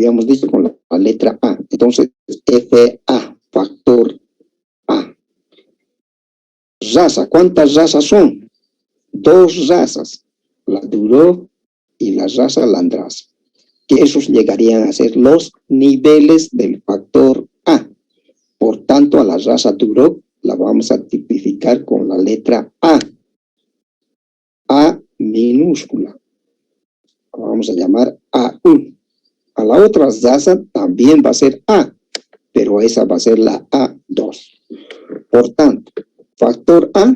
habíamos dicho con la letra A. Entonces, FA, factor A. Raza, ¿cuántas razas son? 2 razas, la Duroc y la raza Landrace, que esos llegarían a ser los niveles del factor A. Por tanto, a la raza Duroc la vamos a tipificar con la letra A. A minúscula. La vamos a llamar A1. A la otra raza también va a ser A, pero esa va a ser la A2. Por tanto, factor A,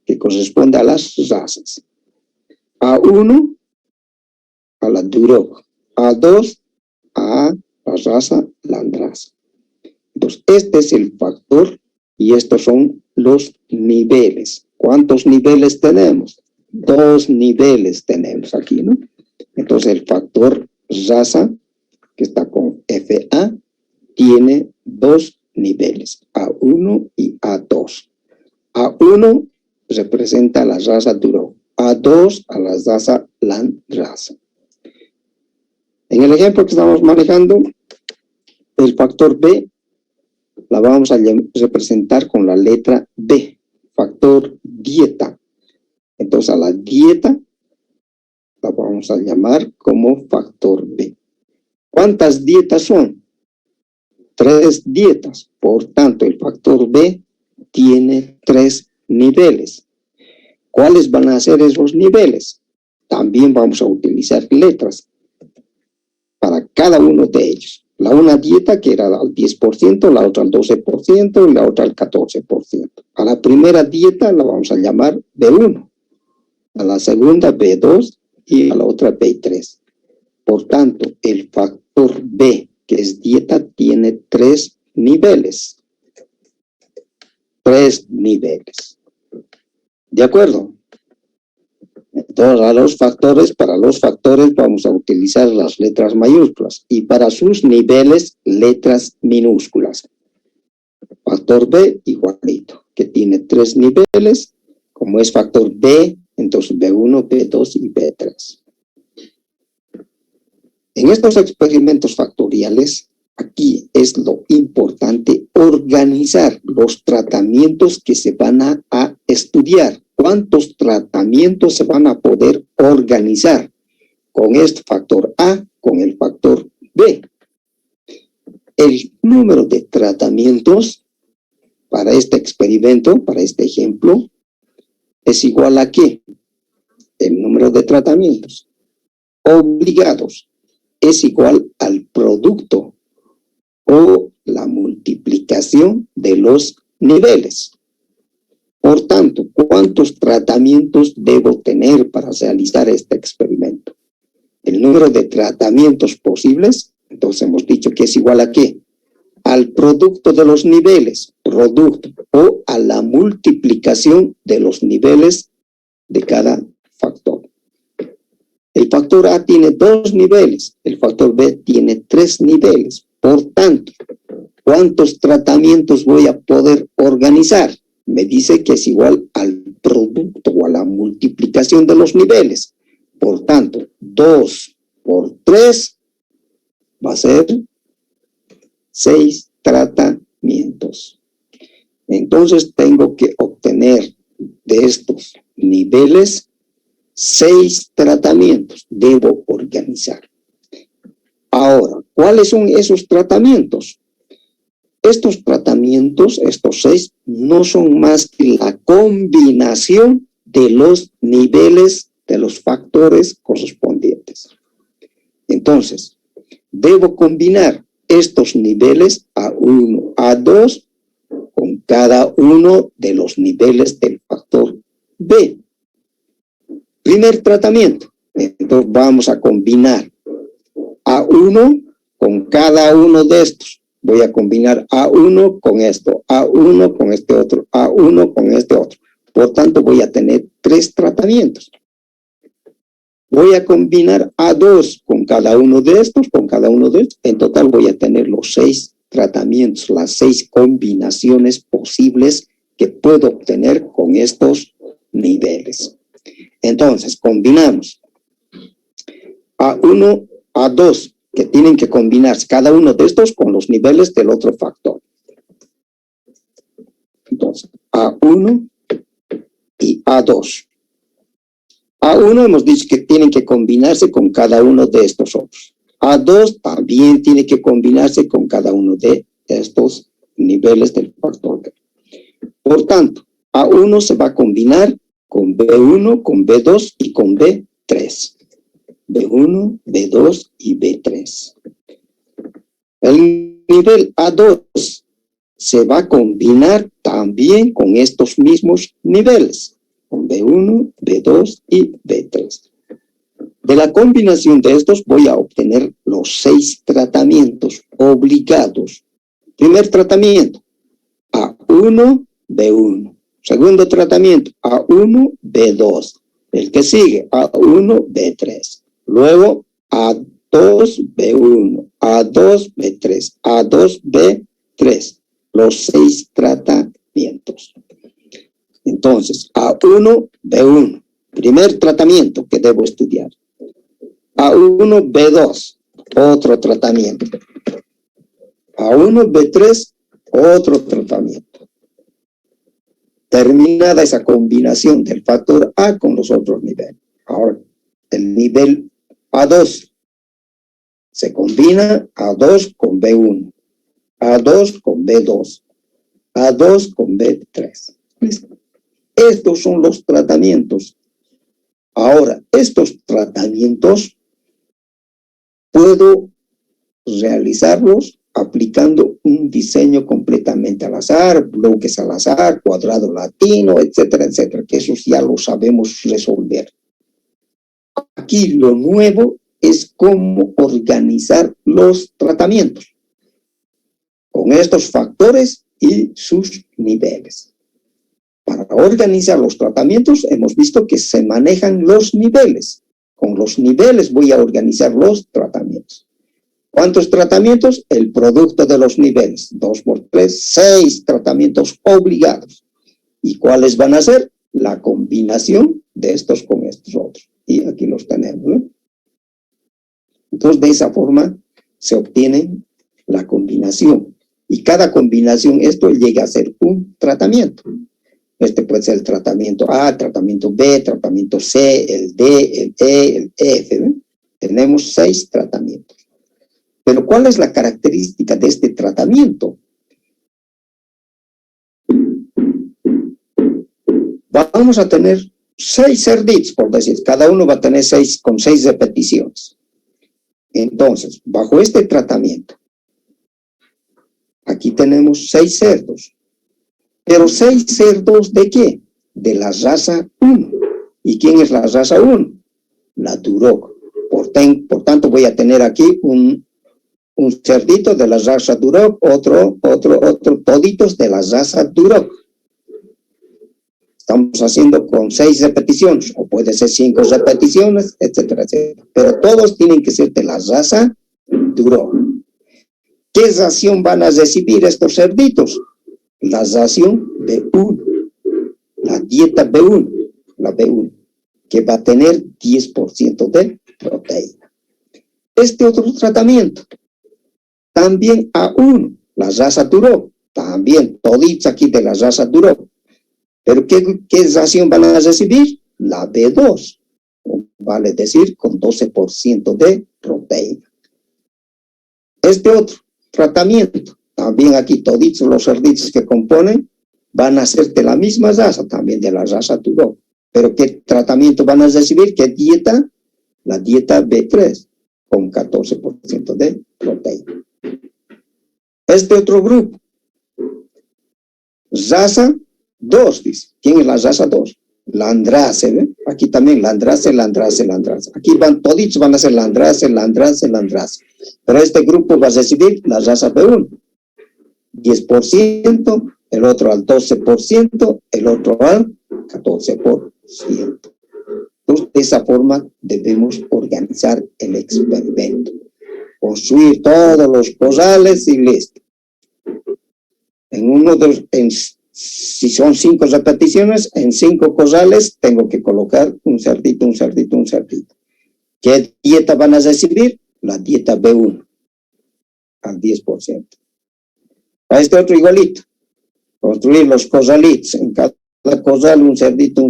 que corresponde a las razas. A1 a la Duroc, A2 a la raza Landrace. Entonces, este es el factor y estos son los niveles. ¿Cuántos niveles tenemos? 2 niveles tenemos aquí, ¿no? Entonces, el factor raza, que está con FA, tiene 2 niveles, A1 y A2. A1 representa a la raza Duroc, A2 a la raza Landrace. En el ejemplo que estamos manejando, el factor B la vamos a representar con la letra D, factor dieta. Entonces a la dieta la vamos a llamar como factor B. ¿Cuántas dietas son? 3 dietas. Por tanto, el factor B tiene 3 niveles. ¿Cuáles van a ser esos niveles? También vamos a utilizar letras para cada uno de ellos. La una dieta que era al 10%, la otra al 12% y la otra al 14%. A la primera dieta la vamos a llamar B1, a la segunda B2 y a la otra B3. Por tanto, el factor B, que es dieta, tiene 3 niveles. 3 niveles. ¿De acuerdo? Entonces, para los factores vamos a utilizar las letras mayúsculas y para sus niveles, letras minúsculas. Factor B igualito, que tiene 3 niveles. Como es factor B, entonces B1, B2 y B3. En estos experimentos factoriales, aquí es lo importante organizar los tratamientos que se van a estudiar. ¿Cuántos tratamientos se van a poder organizar con este factor A, con el factor B? El número de tratamientos para este experimento, para este ejemplo, es igual a ¿qué? El número de tratamientos obligados es igual al producto o la multiplicación de los niveles. Por tanto, ¿cuántos tratamientos debo tener para realizar este experimento? El número de tratamientos posibles, entonces hemos dicho que es igual a ¿qué? Al producto de los niveles, producto, o a la multiplicación de los niveles de cada factor. El factor A tiene 2 niveles, el factor B tiene 3 niveles. Por tanto, ¿cuántos tratamientos voy a poder organizar? Me dice que es igual al producto o a la multiplicación de los niveles. Por tanto, 2 por 3 va a ser 6 tratamientos. Entonces tengo que obtener de estos niveles 6 tratamientos. Debo organizar. Ahora, ¿cuáles son esos tratamientos? Estos tratamientos, estos 6, no son más que la combinación de los niveles de los factores correspondientes. Entonces, debo combinar estos niveles A1, A2 con cada uno de los niveles del factor B. Primer tratamiento. Entonces, vamos a combinar A1 con cada uno de estos. Voy a combinar A1 con esto, A1 con este otro, A1 con este otro. Por tanto, voy a tener 3 tratamientos. Voy a combinar A2 con cada uno de estos, con cada uno de estos. En total voy a tener los 6 tratamientos, las 6 combinaciones posibles que puedo obtener con estos niveles. Entonces, combinamos A1, A2 que tienen que combinarse cada uno de estos con los niveles del otro factor. Entonces, A1 y A2. A1 hemos dicho que tienen que combinarse con cada uno de estos otros. A2 también tiene que combinarse con cada uno de estos niveles del factor B. Por tanto, A1 se va a combinar con B1, con B2 y con B3. B1, B2 y B3. El nivel A2 se va a combinar también con estos mismos niveles, con B1, B2 y B3. De la combinación de estos voy a obtener los 6 tratamientos obligados. Primer tratamiento, A1, B1. Segundo tratamiento, A1, B2. El que sigue, A1, B3. Luego, A2, B1, A2, B3, A2, B3. Los 6 tratamientos. Entonces, A1, B1. Primer tratamiento que debo estudiar. A1, B2. Otro tratamiento. A1, B3. Otro tratamiento. Terminada esa combinación del factor A con los otros niveles. Ahora, el nivel A2 se combina A2 con B1, A2 con B2, A2 con B3. Estos son los tratamientos. Ahora, estos tratamientos puedo realizarlos aplicando un diseño completamente al azar, bloques al azar, cuadrado latino, etcétera, etcétera, que esos ya lo sabemos resolver. Aquí lo nuevo es cómo organizar los tratamientos con estos factores y sus niveles. Para organizar los tratamientos hemos visto que se manejan los niveles. Con los niveles voy a organizar los tratamientos. ¿Cuántos tratamientos? El producto de los niveles. 2 por 3, 6 tratamientos obligados. ¿Y cuáles van a ser? La combinación de estos con estos otros. Y aquí los tenemos, ¿no? Entonces, de esa forma se obtiene la combinación. Y cada combinación, esto llega a ser un tratamiento. Este puede ser el tratamiento A, el tratamiento B, tratamiento C, el D, el E, el F, ¿no? Tenemos 6 tratamientos. Pero ¿cuál es la característica de este tratamiento? Vamos a tener 6 cerditos, por decir, cada uno va a tener 6 con 6 repeticiones. Entonces, bajo este tratamiento, aquí tenemos 6 cerdos. Pero 6 cerdos ¿de qué? De la raza 1. ¿Y quién es la raza 1? La Duroc. Por tanto, voy a tener aquí un cerdito de la raza Duroc, otro, toditos de la raza Duroc. Estamos haciendo con 6 repeticiones, o puede ser 5 repeticiones, etcétera, etcétera. Pero todos tienen que ser de la raza Duroc. ¿Qué ración van a recibir estos cerditos? La ración B1, la dieta B1, la B1, que va a tener 10% de proteína. Este otro tratamiento, también A1, la raza Duroc, también toditos aquí de la raza Duroc. Pero ¿qué ración van a recibir? La B2, vale decir con 12% de proteína. Este otro tratamiento, también aquí toditos los cerditos que componen van a ser de la misma raza, también de la raza Duroc. Pero ¿qué tratamiento van a recibir? ¿Qué dieta? La dieta B3, con 14% de proteína. Este otro grupo, raza 2, dice. ¿Quién es la raza 2? Landrace, ¿ve? Aquí también Landrace. Aquí toditos van a ser Landrace. Pero este grupo va a recibir la raza B1. 10%, el otro al 12%, el otro al 14%. Entonces, de esa forma debemos organizar el experimento. Construir todos los corrales y listo. Si son 5 repeticiones, en 5 corrales tengo que colocar un cerdito. ¿Qué dieta van a recibir? la dieta B1 al 10%. A este otro igualito. Construir los cosalitos. En cada cosal un cerdito.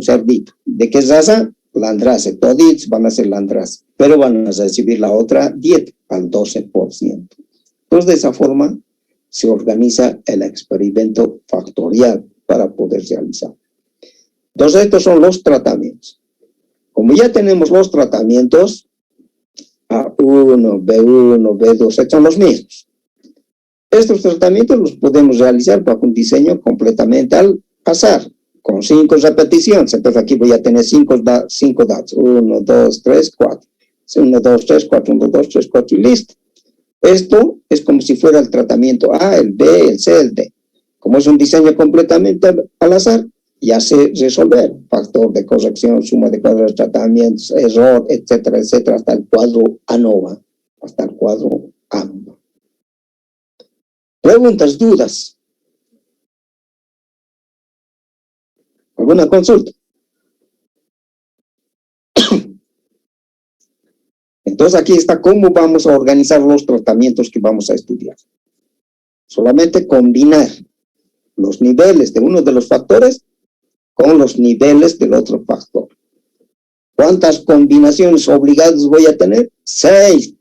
¿De qué raza? Landrace. Toditos van a ser landrace. Pero van a recibir la otra dieta al 12%. Entonces, de esa forma se organiza el experimento factorial para poder realizar. Entonces, estos son los tratamientos. Como ya tenemos los tratamientos, A1, B1, B2, son los mismos. Estos tratamientos los podemos realizar bajo un diseño completamente al azar, con 5 repeticiones. Entonces aquí voy a tener 5 datos. 1, 2, 3, 4. 1, 2, 3, 4, 1, 2, 3, 4 y listo. Esto es como si fuera el tratamiento A, el B, el C, el D. Como es un diseño completamente al azar, ya sé resolver. Factor de corrección, suma de cuadros de tratamientos, error, etcétera, etcétera, hasta el cuadro ANOVA, hasta el cuadro AMBA. Preguntas, dudas. ¿Alguna consulta? Entonces aquí está cómo vamos a organizar los tratamientos que vamos a estudiar. Solamente combinar los niveles de uno de los factores con los niveles del otro factor. ¿Cuántas combinaciones obligadas voy a tener? 6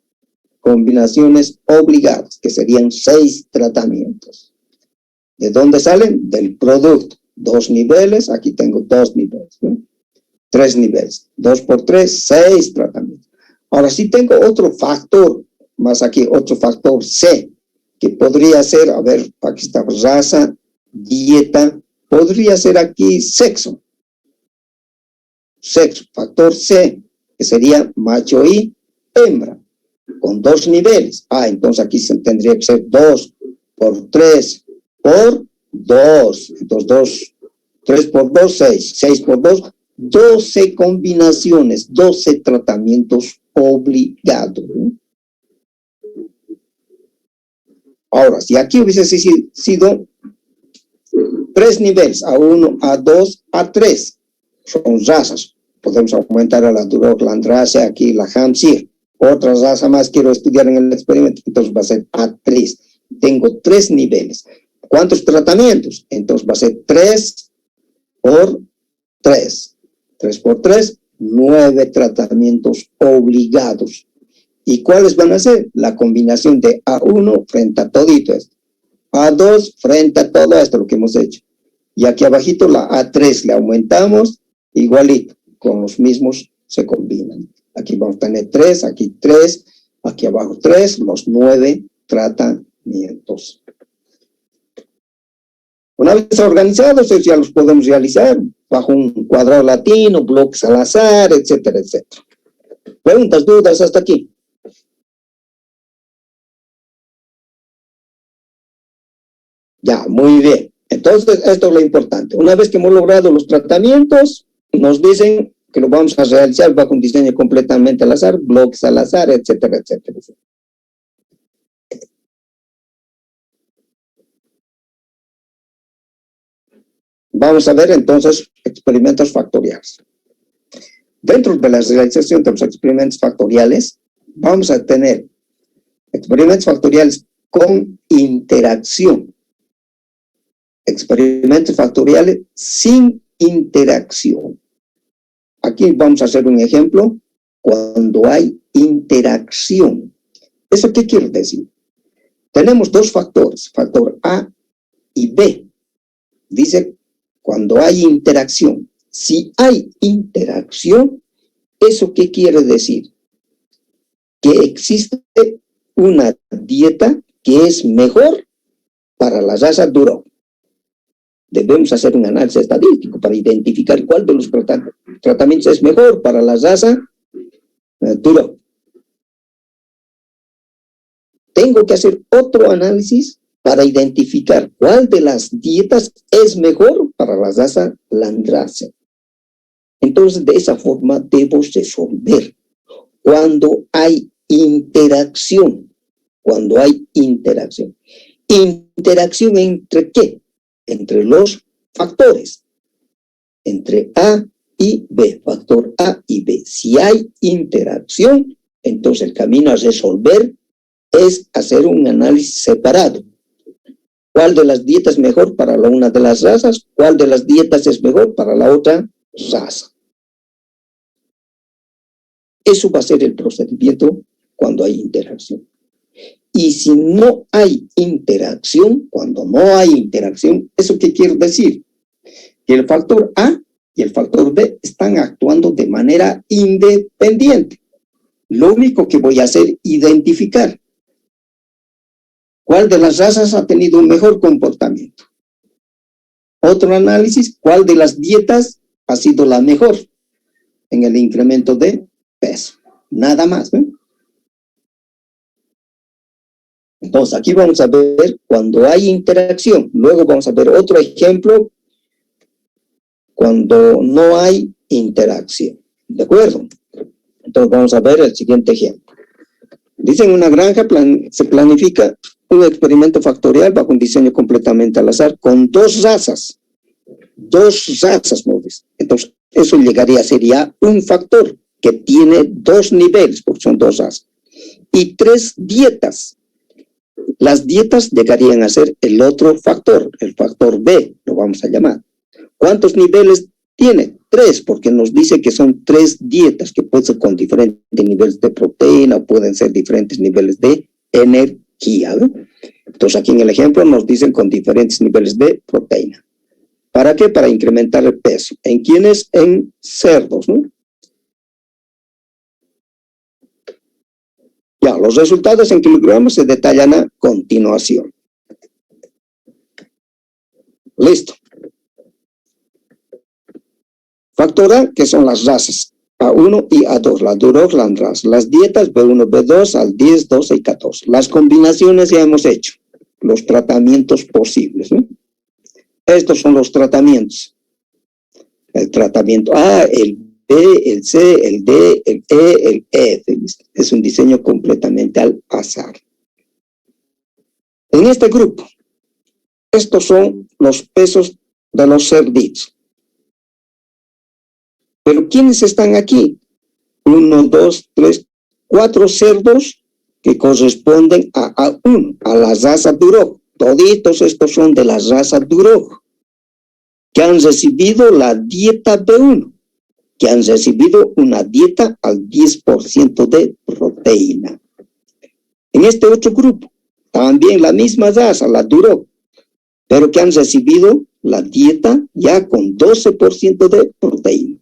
combinaciones obligadas, que serían 6 tratamientos. ¿De dónde salen? Del producto. 2 niveles, aquí tengo 2 niveles, ¿no? 3 niveles. 2 por 3, 6 tratamientos. Ahora sí tengo otro factor, más aquí otro factor C, que podría ser, a ver, aquí está raza, dieta, podría ser aquí sexo. Sexo, factor C, que sería macho y hembra, con 2 niveles. Entonces aquí tendría que ser 2 por 3 por 2. Entonces 3 por 2, 6. 6 por 2, 12 combinaciones, 12 tratamientos obligados. Ahora, si aquí hubiese sido 3 niveles, A1, A2, A3, son razas. Podemos aumentar a la Duroc landrace, aquí la Hampshire. Otra raza más quiero estudiar en el experimento, entonces va a ser A3. Tengo 3 niveles. ¿Cuántos tratamientos? Entonces va a ser 3 por 3. 3 por 3, 9 tratamientos obligados. ¿Y cuáles van a ser? La combinación de A1 frente a todito esto. A2 frente a todo esto, lo que hemos hecho. Y aquí abajito la A3 le aumentamos, igualito, con los mismos se combinan. Aquí vamos a tener 3, aquí 3, aquí abajo 3, los 9 tratamientos. Una vez organizados, ya los podemos realizar bajo un cuadrado latino, bloques al azar, etcétera, etcétera. ¿Preguntas, dudas hasta aquí? Ya, muy bien. Entonces, esto es lo importante. Una vez que hemos logrado los tratamientos, nos dicen que lo vamos a realizar bajo un diseño completamente al azar, bloques al azar, etcétera, etcétera, etcétera. Vamos a ver entonces experimentos factoriales. Dentro de la realización de los experimentos factoriales, vamos a tener experimentos factoriales con interacción. Experimentos factoriales sin interacción. Aquí vamos a hacer un ejemplo cuando hay interacción. ¿Eso qué quiere decir? Tenemos 2 factores, factor A y B. Dice cuando hay interacción. Si hay interacción, ¿eso qué quiere decir? Que existe una dieta que es mejor para la raza Duroc. Debemos hacer un análisis estadístico para identificar cuál de los tratamientos es mejor para la raza Duroc. Tengo que hacer otro análisis para identificar cuál de las dietas es mejor para la raza landrace. Entonces, de esa forma debo resolver cuando hay interacción. Cuando hay interacción. ¿Interacción entre qué? Entre los factores. Entre A y B. Factor A y B. Si hay interacción, Entonces el camino a resolver es hacer un análisis separado. ¿Cuál de las dietas es mejor para la una de las razas? ¿Cuál de las dietas es mejor para la otra raza? Eso va a ser el procedimiento cuando hay interacción. Y si no hay interacción, cuando no hay interacción, ¿eso qué quiere decir? Que el factor A y el factor B están actuando de manera independiente. Lo único que voy a hacer es identificar cuál de las razas ha tenido un mejor comportamiento. Otro análisis, cuál de las dietas ha sido la mejor en el incremento de peso. Nada más, ¿eh? Entonces, aquí vamos a ver cuando hay interacción. Luego vamos a ver otro ejemplo cuando no hay interacción. ¿De acuerdo? Entonces, vamos a ver el siguiente ejemplo. Dice, en una granja se planifica un experimento factorial bajo un diseño completamente al azar con dos razas. Dos razas, Mauricio. Entonces, eso llegaría a ser ya un factor que tiene dos niveles, porque son dos razas. Y tres dietas. Las dietas llegarían a ser el otro factor, el factor B, lo vamos a llamar. ¿Cuántos niveles tiene? 3, porque nos dice que son 3 dietas que pueden ser con diferentes niveles de proteína, o pueden ser diferentes niveles de energía, ¿no? Entonces aquí en el ejemplo nos dicen con diferentes niveles de proteína. ¿Para qué? Para incrementar el peso. ¿En quiénes? En cerdos, ¿no? Ya, los resultados en kilogramos se detallan a continuación. Listo. Factor A, que son las razas A1 y A2, la Duroc, la Andras. Las dietas B1, B2 al 10, 12 y 14. Las combinaciones ya hemos hecho, los tratamientos posibles, ¿no? Estos son los tratamientos. El tratamiento A, el B, el C, el D, el E, el F. Es un diseño completamente al azar. En este grupo, estos son los pesos de los cerditos. Pero ¿quiénes están aquí? 1, 2, 3, 4 cerdos que corresponden a A1, a la raza Duroc. Toditos estos son de la raza Duroc, que han recibido la dieta B1, que han recibido una dieta al 10% de proteína. En este otro grupo, también la misma raza, la Duroc, pero que han recibido la dieta ya con 12% de proteína.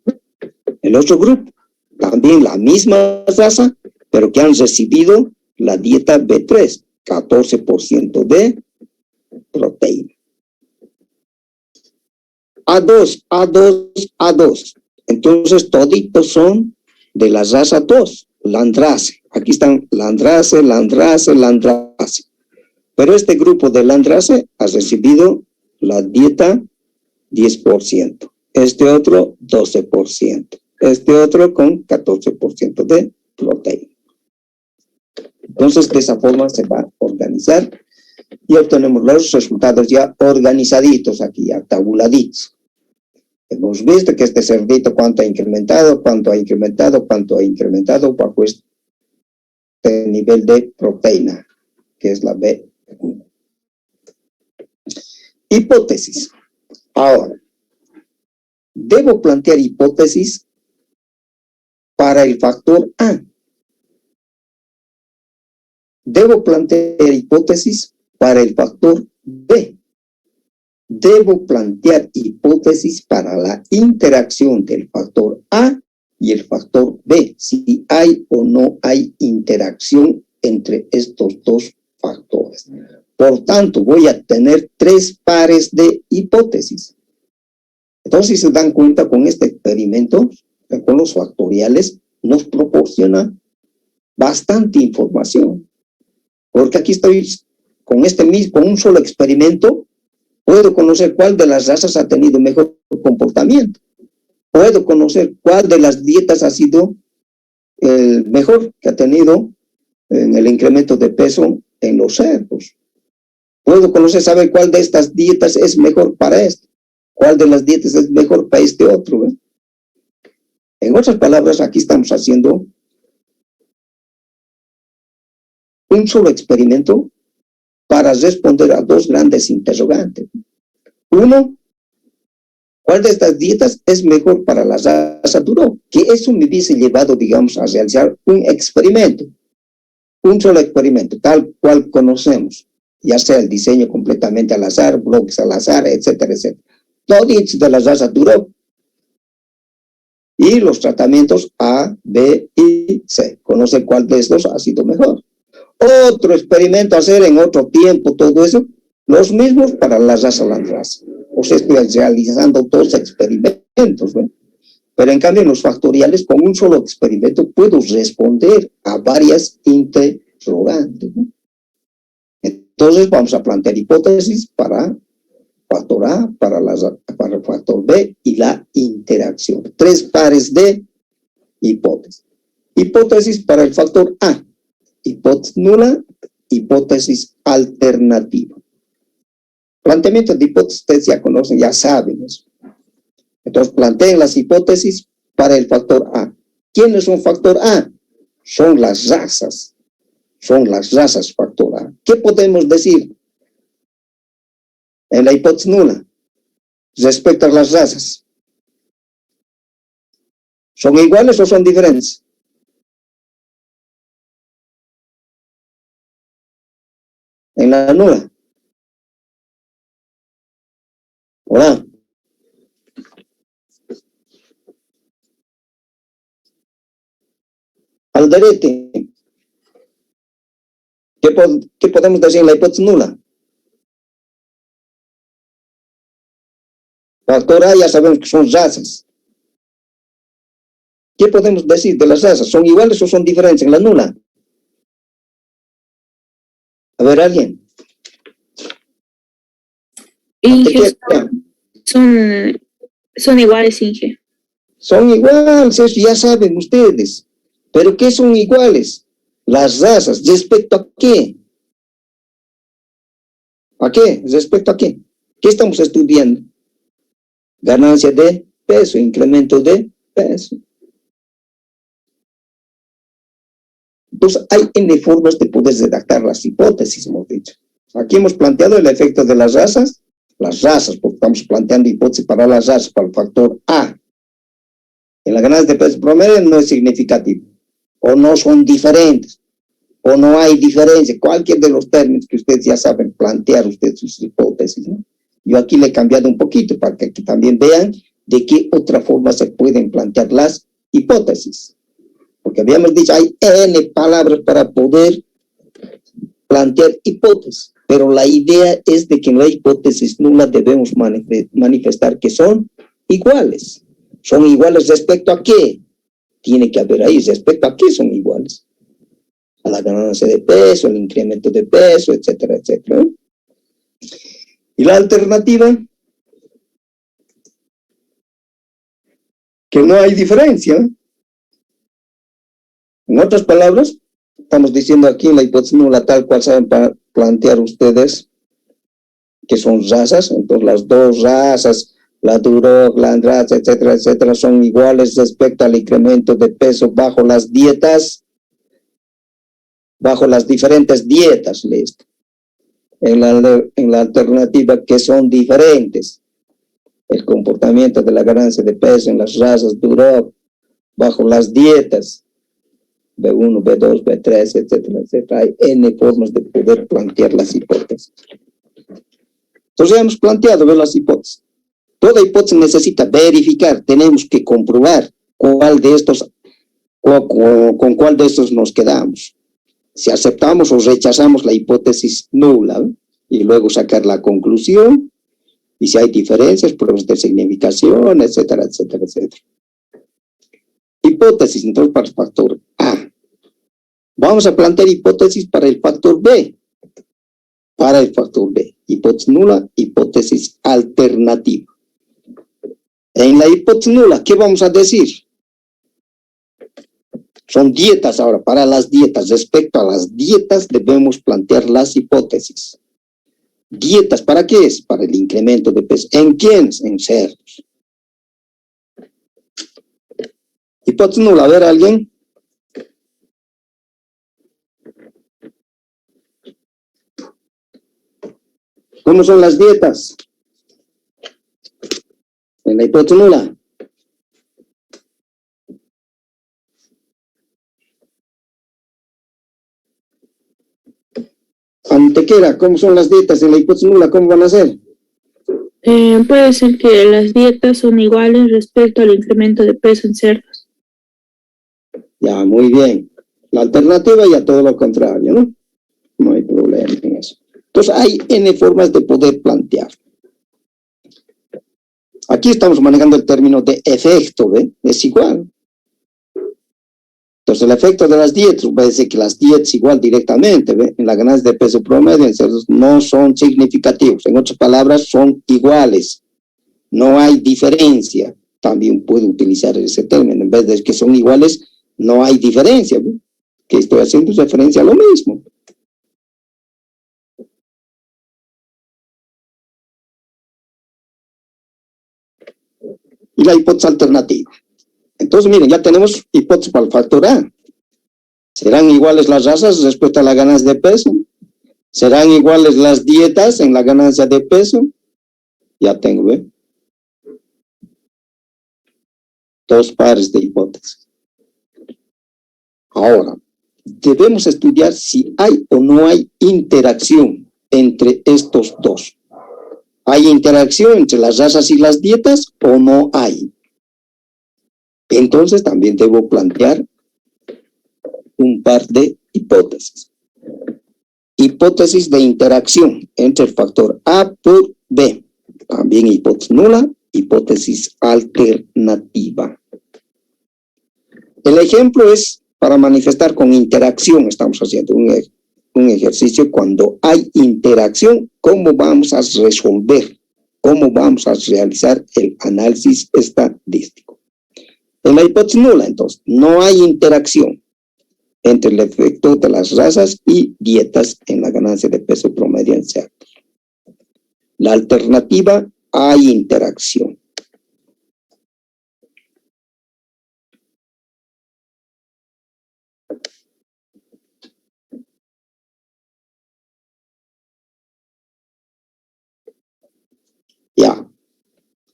El otro grupo, también la misma raza, pero que han recibido la dieta B3, 14% de proteína. A2, A2, A2. Entonces, toditos son de la raza 2, Landrace. Aquí están Landrace, Landrace, Landrace. Pero este grupo de Landrace ha recibido la dieta 10%. Este otro 12%. Este otro con 14% de proteína. Entonces, de esa forma se va a organizar y obtenemos los resultados ya organizaditos aquí, ya tabuladitos. Hemos visto que este cerdito cuánto ha incrementado, cuánto ha incrementado, cuánto ha incrementado bajo este nivel de proteína, que es la B1. Hipótesis. Ahora, debo plantear hipótesis para el factor A. Debo plantear hipótesis para el factor B. Debo plantear hipótesis para la interacción del factor A y el factor B, si hay o no hay interacción entre estos dos factores. Por tanto, voy a tener 3 pares de hipótesis. Entonces, si se dan cuenta con este experimento, con los factoriales, nos proporciona bastante información. Porque aquí estoy con un solo experimento, puedo conocer cuál de las razas ha tenido mejor comportamiento. Puedo conocer cuál de las dietas ha sido el mejor que ha tenido en el incremento de peso en los cerdos. Puedo conocer, saber cuál de estas dietas es mejor para esto. Cuál de las dietas es mejor para este otro, ¿eh? En otras palabras, aquí estamos haciendo un solo experimento para responder a dos grandes interrogantes. Uno, ¿cuál de estas dietas es mejor para la raza Duro? Que eso me hubiese llevado, digamos, a realizar un experimento, un solo experimento, tal cual conocemos, ya sea el diseño completamente al azar, bloques al azar, etcétera, etcétera. Todo de la raza Duro y los tratamientos A, B y C. Conoce cuál de estos ha sido mejor. Otro experimento hacer en otro tiempo, todo eso, los mismos para la raza landraza. O sea, estoy realizando dos experimentos, ¿no? Pero en cambio en los factoriales, con un solo experimento, puedo responder a varias interrogantes, ¿no? Entonces vamos a plantear hipótesis para factor A, para el factor B y la interacción. 3 pares de hipótesis. Hipótesis para el factor A, hipótesis nula, hipótesis alternativa. Planteamiento de hipótesis, ustedes ya conocen, ya saben eso. Entonces planteen las hipótesis para el factor A. ¿Quiénes son factor A? Son las razas factor A. ¿Qué podemos decir en la hipótesis nula respecto a las razas? ¿Son iguales o son diferentes? En la nula. Hola. Alderete. ¿Qué podemos decir en la hipótesis nula? Factor A ya sabemos que son razas. ¿Qué podemos decir de las razas? ¿Son iguales o son diferentes en la nula? A ver, alguien. Inge, son iguales, Inge. Son iguales, eso ya saben ustedes. ¿Pero qué son iguales? Las razas, ¿respecto a qué? ¿A qué? ¿Respecto a qué? ¿Qué estamos estudiando? Ganancia de peso, incremento de peso. Entonces, hay N formas de poder redactar las hipótesis, hemos dicho. Aquí hemos planteado el efecto de las razas, porque estamos planteando hipótesis para las razas, para el factor A. En la ganancia de peso promedio no es significativo, o no son diferentes, o no hay diferencia, cualquier de los términos que ustedes ya saben plantear ustedes sus hipótesis, ¿no? Yo aquí le he cambiado un poquito para que aquí también vean de qué otra forma se pueden plantear las hipótesis. Porque habíamos dicho, hay N palabras para poder plantear hipótesis, pero la idea es de que en la hipótesis nula debemos manifestar que son iguales. ¿Son iguales respecto a qué? Tiene que haber ahí, respecto a qué son iguales. A la ganancia de peso, el incremento de peso, etcétera, etcétera. Y la alternativa, que no hay diferencia. En otras palabras, estamos diciendo aquí en la hipótesis nula tal cual saben plantear ustedes que son razas, entonces las dos razas, la Duroc, la Andrade, etcétera, etcétera, son iguales respecto al incremento de peso bajo las dietas, bajo las diferentes dietas, listo. En la alternativa que son diferentes, el comportamiento de la ganancia de peso en las razas Duroc, bajo las dietas, B1, B2, B3, etcétera, etcétera. Hay N formas de poder plantear las hipótesis. Entonces ya hemos planteado las hipótesis. Toda hipótesis necesita verificar, tenemos que comprobar cuál de estos, con cuál de estos nos quedamos. Si aceptamos o rechazamos la hipótesis nula, y luego sacar la conclusión, y si hay diferencias, pruebas de significación, etcétera, etcétera, etcétera. Hipótesis, entonces, para el factor A. Vamos a plantear hipótesis para el factor B. Para el factor B. Hipótesis nula, hipótesis alternativa. En la hipótesis nula, ¿qué vamos a decir? Son dietas ahora, para las dietas. Respecto a las dietas debemos plantear las hipótesis. Dietas, ¿para qué es? Para el incremento de peso. ¿En quiénes? En cerdos. Hipótesis nula, a ver, ¿alguien? ¿Cómo son las dietas? En la hipótesis nula. Antequera, ¿cómo son las dietas en la hipótesis nula? ¿Cómo van a ser? Puede ser que las dietas son iguales respecto al incremento de peso en cerdos. Ya, muy bien. La alternativa ya todo lo contrario, ¿no? No hay problema en eso. Entonces hay N formas de poder plantear. Aquí estamos manejando el término de efecto, ¿ve? Es igual. Entonces el efecto de las dietas, puede decir que las dietas igual directamente, ¿ve? En la ganancia de peso promedio en cerdos no son significativos. En otras palabras, son iguales. No hay diferencia. También puedo utilizar ese término. En vez de que son iguales, no hay diferencia, ¿ve? Que estoy haciendo referencia a lo mismo. Y la hipótesis alternativa. Entonces, miren, ya tenemos hipótesis para el factor A. ¿Serán iguales las razas respecto a la ganancia de peso? ¿Serán iguales las dietas en la ganancia de peso? Ya tengo, ¿eh? Dos pares de hipótesis. Ahora, debemos estudiar si hay o no hay interacción entre estos dos. ¿Hay interacción entre las razas y las dietas o no hay? Entonces también debo plantear un par de hipótesis. Hipótesis de interacción entre el factor A por B. También hipótesis nula, hipótesis alternativa. El ejemplo es para manifestar con interacción. Estamos haciendo un ejercicio cuando hay interacción. ¿Cómo vamos a resolver? ¿Cómo vamos a realizar el análisis estadístico? En la hipótesis nula, entonces, no hay interacción entre el efecto de las razas y dietas en la ganancia de peso promedio en cerdos. La alternativa, hay interacción. Ya.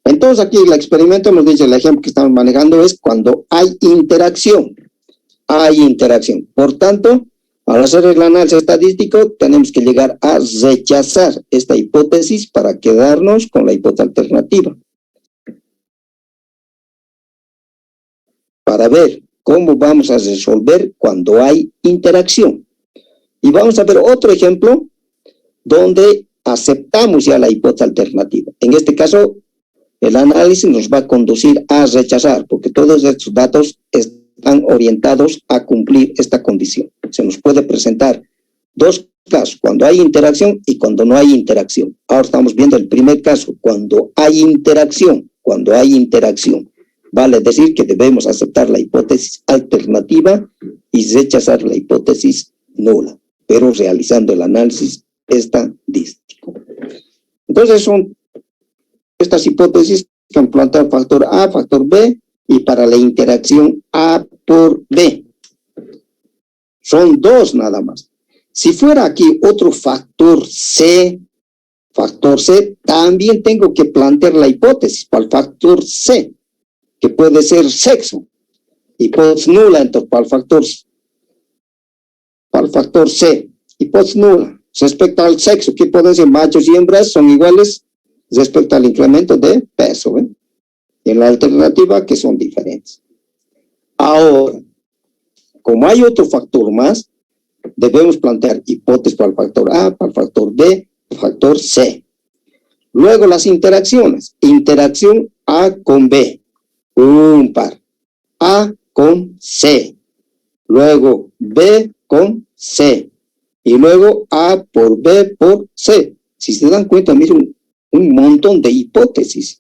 Entonces aquí el experimento nos dice, el ejemplo que estamos manejando es cuando hay interacción. Hay interacción. Por tanto, al hacer el análisis estadístico, tenemos que llegar a rechazar esta hipótesis para quedarnos con la hipótesis alternativa. Para ver cómo vamos a resolver cuando hay interacción. Y vamos a ver otro ejemplo donde aceptamos ya la hipótesis alternativa. En este caso, el análisis nos va a conducir a rechazar, porque todos estos datos están orientados a cumplir esta condición. Se nos puede presentar dos casos, cuando hay interacción y cuando no hay interacción. Ahora estamos viendo el primer caso, cuando hay interacción, vale decir que debemos aceptar la hipótesis alternativa y rechazar la hipótesis nula, pero realizando el análisis estadístico. Entonces son estas hipótesis que han planteado factor A, factor B, y para la interacción A por B. Son dos nada más. Si fuera aquí otro factor C, también tengo que plantear la hipótesis para el factor C, que puede ser sexo. Hipótesis nula, entonces, para el factor C. Hipótesis nula. Respecto al sexo, que pueden ser machos y hembras, son iguales respecto al incremento de peso, ¿eh? Y en la alternativa, que son diferentes. Ahora, como hay otro factor más, debemos plantear hipótesis para el factor A, para el factor B, el factor C. Luego las interacciones. Interacción A con B, un par. A con C. Luego B con C. Y luego A por B por C. Si se dan cuenta, miren, un montón de hipótesis.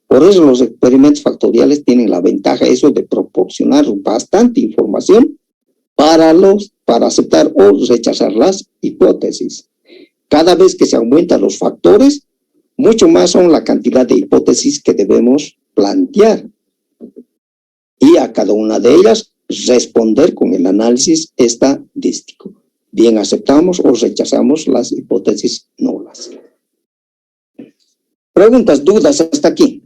Por eso los experimentos factoriales tienen la ventaja eso de proporcionar bastante información para aceptar o rechazar las hipótesis. Cada vez que se aumentan los factores, mucho más son la cantidad de hipótesis que debemos plantear. Y a cada una de ellas responder con el análisis estadístico. Bien aceptamos o rechazamos las hipótesis nulas. Preguntas, dudas hasta aquí.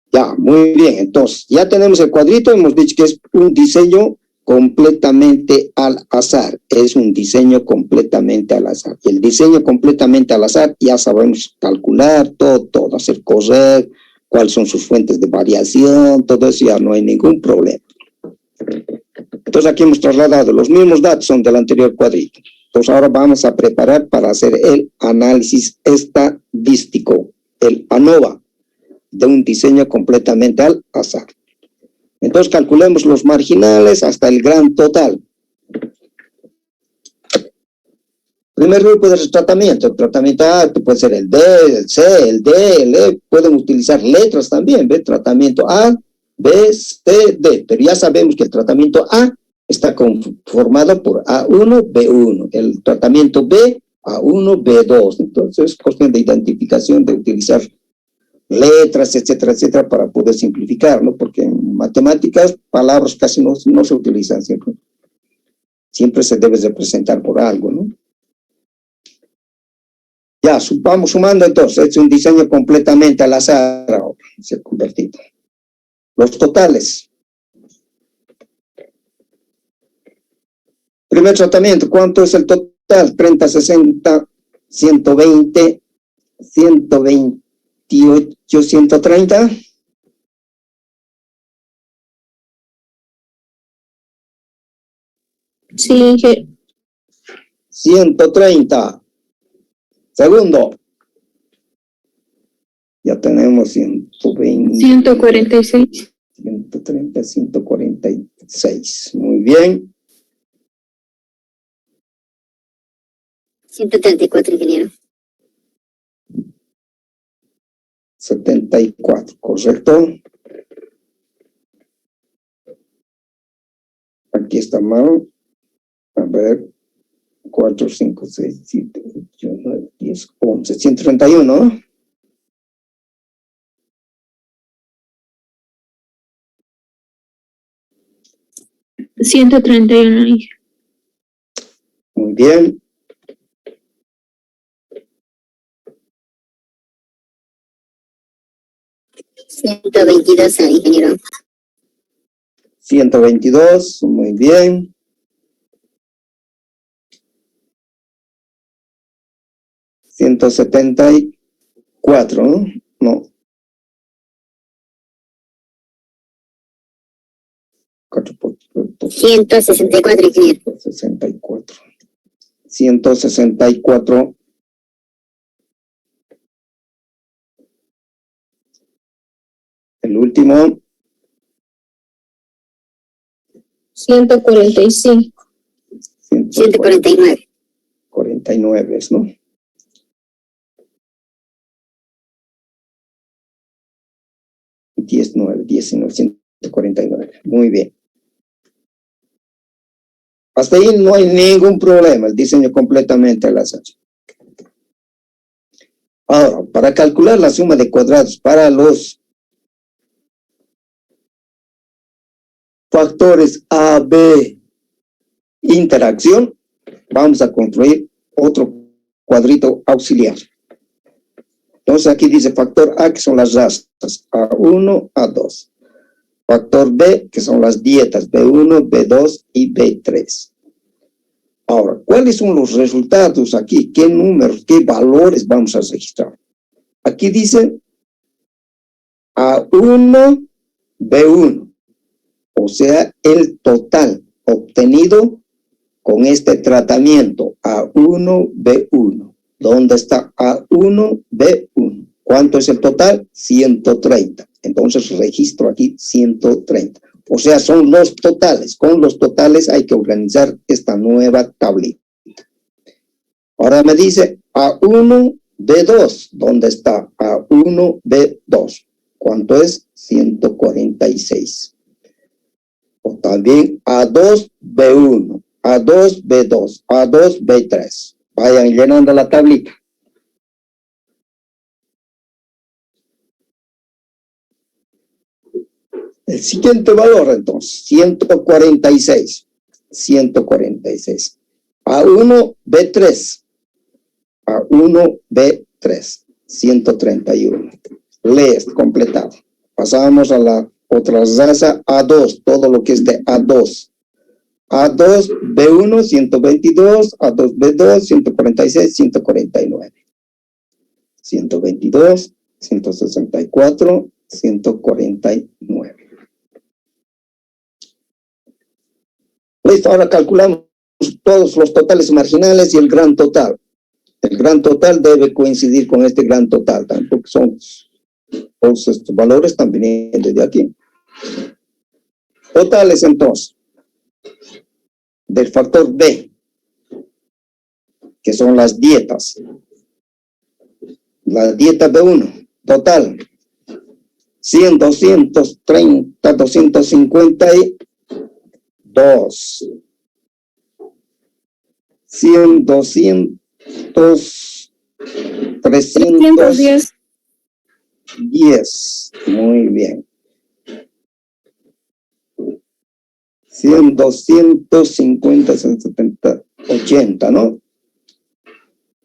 Ya, muy bien. Entonces, ya tenemos el cuadrito. Hemos dicho que es un diseño completamente al azar. Es un diseño completamente al azar. El diseño completamente al azar ya sabemos calcular todo, hacer correr, cuáles son sus fuentes de variación, todo eso ya no hay ningún problema. Entonces aquí hemos trasladado los mismos datos son del anterior cuadrito. Entonces ahora vamos a preparar para hacer el análisis estadístico, el ANOVA, de un diseño completamente al azar. Entonces calculemos los marginales hasta el gran total. Primer grupo de tratamiento. El tratamiento A puede ser el B, el C, el D, el E. Pueden utilizar letras también. ¿Ve? Tratamiento A, B, C, D. Pero ya sabemos que el tratamiento A está conformado por A1, B1. El tratamiento B, A1, B2. Entonces es cuestión de identificación, de utilizar letras, etcétera, etcétera, para poder simplificar, ¿no? Porque en matemáticas, palabras casi no se utilizan siempre. Siempre se debe representar por algo, ¿no? Ya, vamos sumando entonces, es un diseño completamente al azar ahora, se ha convertido. Los totales. Primer tratamiento, ¿cuánto es el total? 30, 60, 120, 128, 130. Sí, 130. Segundo. Ya tenemos 120. 146. 130, 146. Muy bien. 134, ingeniero. 74, correcto. Aquí está mal. A ver. 4, 5, 6, 7, 8, 9, 10, 11. 131, ¿no? $131. Muy bien. 122, ingeniero. 122, muy bien. 174, ¿no? No. 164, ingeniero. 64. 164. El último. 145. 149. 49, ¿no? $19, 19, 149. Muy bien. Hasta ahí no hay ningún problema, el diseño completamente al azar. Ahora, para calcular la suma de cuadrados para los factores A, B, interacción, vamos a construir otro cuadrito auxiliar. Entonces aquí dice factor A, que son las razas, A1, A2. Factor B, que son las dietas, B1, B2 y B3. Ahora, ¿cuáles son los resultados aquí? ¿Qué números, qué valores vamos a registrar? Aquí dice A1, B1. O sea, el total obtenido con este tratamiento, A1, B1. ¿Dónde está A1, B1? ¿Cuánto es el total? 130. Entonces registro aquí 130. O sea, son los totales. Con los totales hay que organizar esta nueva tablita. Ahora me dice A1, B2. ¿Dónde está A1, B2? ¿Cuánto es? 146. O también A2, B1. A2, B2. A2, B3. Vayan llenando la tablita. El siguiente valor, entonces, 146. 146. A1, B3. A1, B3. 131. Lees, completado. Pasamos a la otra raza, A2, todo lo que es de A2. A2, B1, 122, A2, B2, 146, 149. 122, 164, 149. Listo, ahora calculamos todos los totales marginales y el gran total. El gran total debe coincidir con este gran total, porque son todos estos valores también desde aquí. Totales entonces del factor B, que son las dietas. La dieta B1, total, 100, 230, 252. 100, 200, 310. Muy bien. 100, 250, 170, 80, ¿no?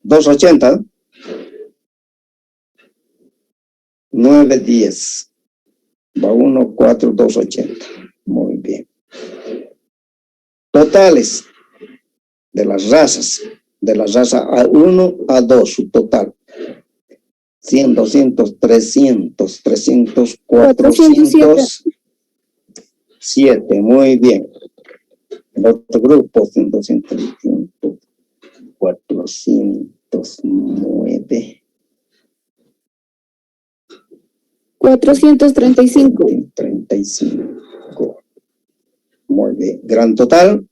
280. 9, 10. Va 1, 4, 280. Muy bien. Totales de las razas. De la raza A1 a 2, su total. 100, 200, 300, 300, 407. Muy bien. El otro grupo, 100, 200, 300, 409. 435. 35. Muy bien. Gran total,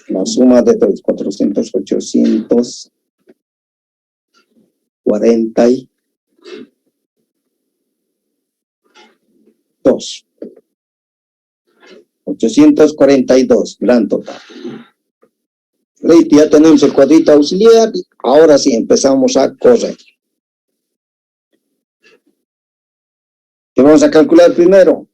la suma de los 400, 842. 842, gran total. Listo, ya tenemos el cuadrito auxiliar. Ahora sí empezamos a correr. ¿Qué vamos a calcular primero?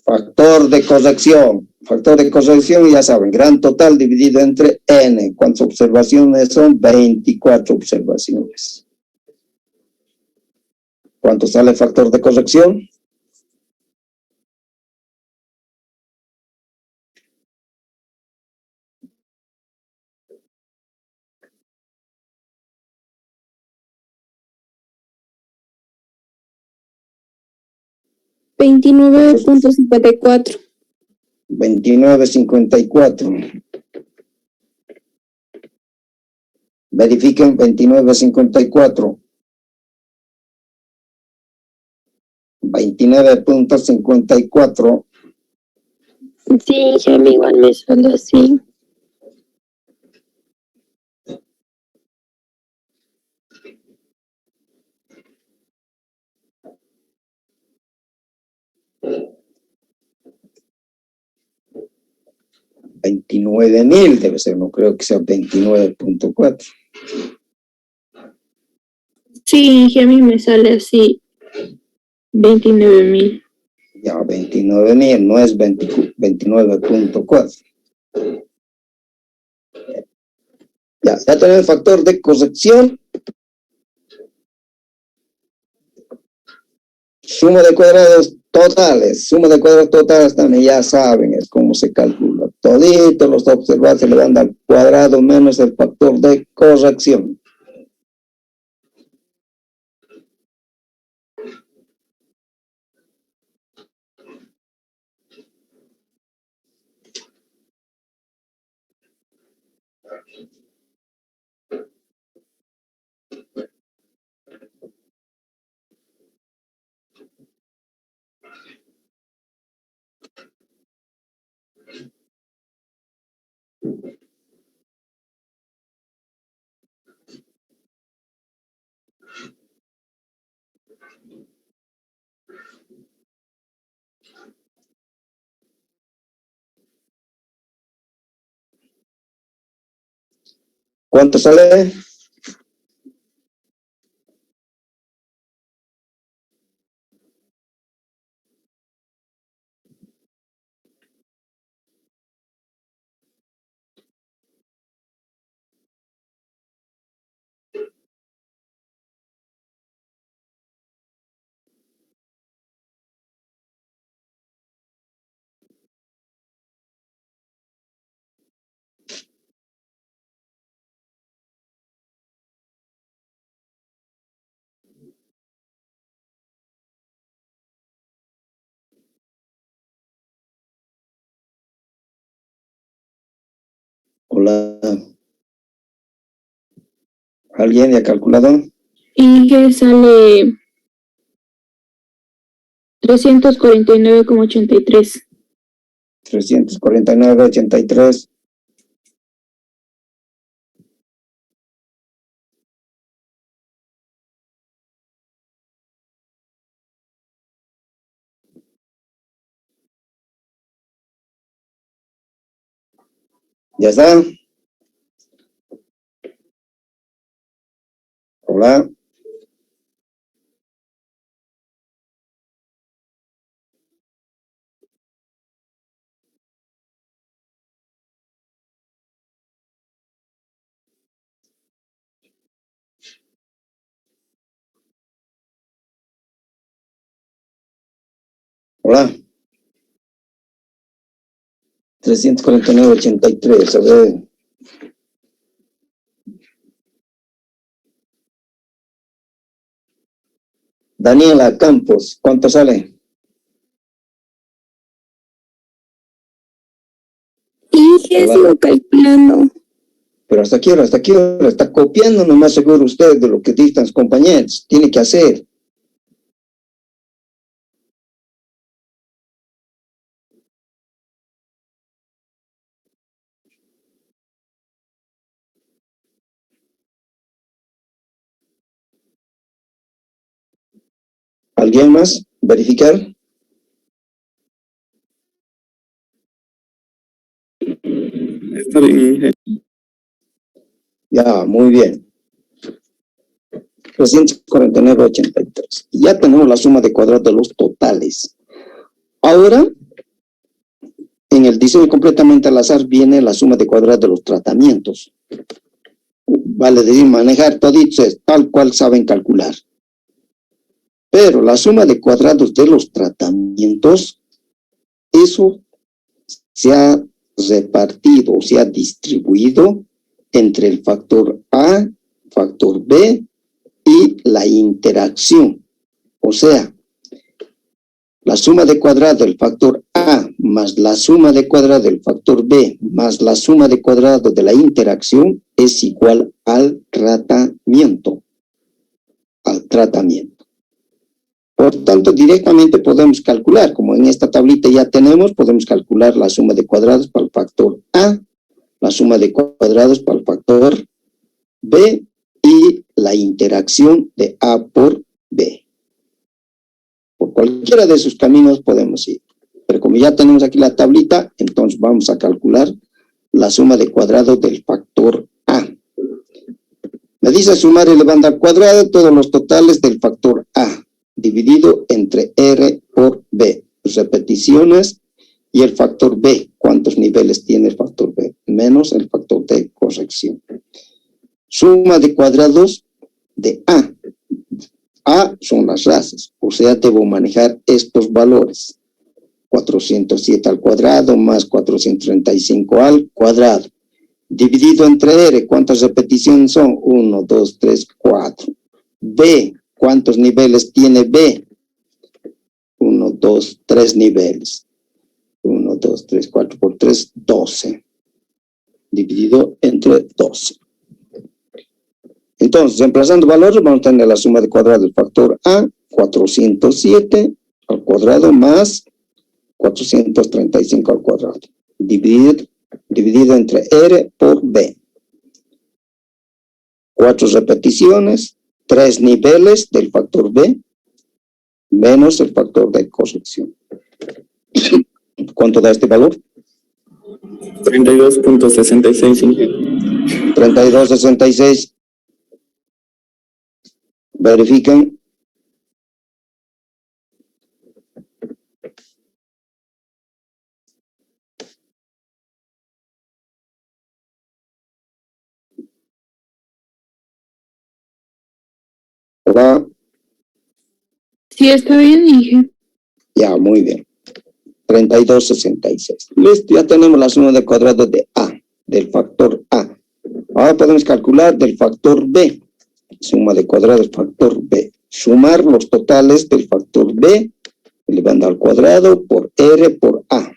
Factor de corrección. Factor de corrección, ya saben, gran total dividido entre n. ¿Cuántas observaciones son? 24 observaciones. ¿Cuánto sale el factor de corrección? $29.54. 29.54. Verifiquen 29.54. 29.54. Sí, ya igual me sale así. $29,000 debe ser, no creo que sea 29.4. Sí, a mí me sale así. 29,000. Ya, 29,000, no es 29.4. Ya tenemos el factor de corrección. Suma de cuadrados totales. Suma de cuadrados totales también ya saben, es cómo se calcula. Toditos los observados se le van al cuadrado menos el factor de corrección. ¿Cuánto sale? Hola. ¿Alguien ya ha calculado? Y que sale 349,83. 349,83. ¿Ya está? Hola. Hola. 349,83. A ver. Daniela Campos, ¿cuánto sale? Y que sigo calculando. Pero hasta aquí ahora, está copiando nomás seguro usted de lo que dictan sus compañeros. Tiene que hacer. ¿Alguien más? ¿Verificar? Está bien. Ya, muy bien. 349,83. Ya tenemos la suma de cuadrados de los totales. Ahora, en el diseño completamente al azar viene la suma de cuadrados de los tratamientos. Vale decir, manejar toditos tal cual saben calcular. Pero la suma de cuadrados de los tratamientos, eso se ha repartido, se ha distribuido entre el factor A, factor B y la interacción. O sea, la suma de cuadrado del factor A más la suma de cuadrado del factor B más la suma de cuadrado de la interacción es igual al tratamiento. Por tanto, directamente podemos calcular, como en esta tablita ya tenemos, podemos calcular la suma de cuadrados para el factor A, la suma de cuadrados para el factor B y la interacción de A por B. Por cualquiera de esos caminos podemos ir. Pero como ya tenemos aquí la tablita, entonces vamos a calcular la suma de cuadrados del factor A. Me dice sumar elevando al cuadrado todos los totales del factor A, dividido entre R por B. Repeticiones y el factor B. ¿Cuántos niveles tiene el factor B? Menos el factor de corrección. Suma de cuadrados de A. A son las razas, o sea, debo manejar estos valores. 407 al cuadrado más 435 al cuadrado. Dividido entre R, ¿cuántas repeticiones son? 1, 2, 3, 4. B, ¿cuántos niveles tiene B? 1, 2, 3 niveles. 1, 2, 3, 4 por 3, 12. Dividido entre 12. Entonces, reemplazando valores, vamos a tener la suma de cuadrado del factor A, 407 al cuadrado más 435 al cuadrado. Dividido entre R por B. 4 repeticiones, 3 niveles del factor B, menos el factor de corrección. ¿Cuánto da este valor? 32.66. 32.66. Verifiquen. ¿Va? Sí, está bien, dije. Ya, muy bien. 32.66. Listo, ya tenemos la suma de cuadrados de A, del factor A. Ahora podemos calcular del factor B. Suma de cuadrados del factor B. Sumar los totales del factor B, elevando al cuadrado por R por A.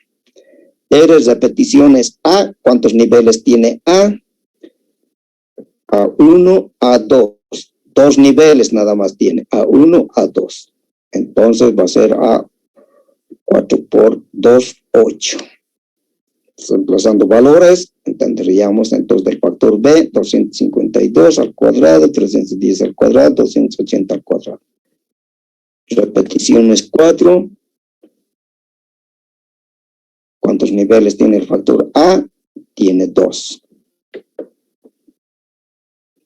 R repeticiones A. ¿Cuántos niveles tiene A? A1, A2. 2 niveles nada más tiene. A1, A2. Entonces va a ser A4 por 2, 8. Reemplazando valores, entenderíamos entonces del factor B, 252 al cuadrado, 310 al cuadrado, 280 al cuadrado. Repeticiones 4. ¿Cuántos niveles tiene el factor A? Tiene 2.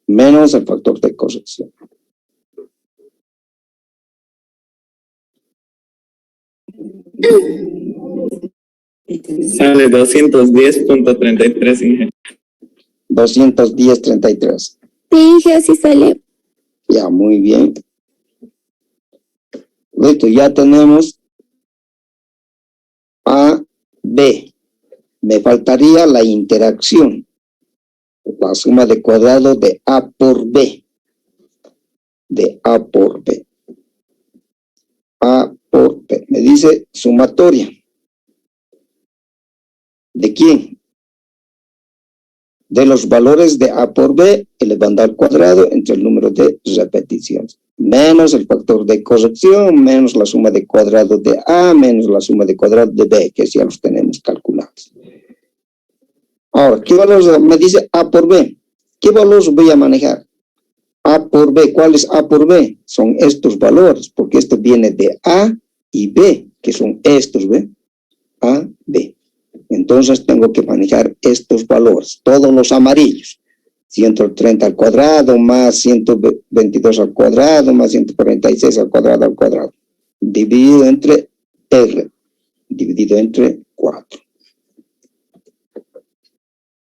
Menos el factor de corrección. Sale 210.33, ingeniero. 210.33. Sí, así sale. Ya, muy bien. Listo, ya tenemos A, B. Me faltaría la interacción. La suma de cuadrado de A por B. De A por B. A por B. Me dice sumatoria. ¿De quién? De los valores de A por B elevando al cuadrado entre el número de repeticiones. Menos el factor de corrección, menos la suma de cuadrado de A, menos la suma de cuadrado de B, que ya los tenemos calculados. Ahora, ¿qué valores me dice A por B? ¿Qué valores voy a manejar? A por B, ¿cuál es A por B? Son estos valores, porque esto viene de A y B, que son estos, ¿ve? A, B. Entonces tengo que manejar estos valores, todos los amarillos. 130 al cuadrado, más 122 al cuadrado, más 146 al cuadrado, dividido entre R, dividido entre 4.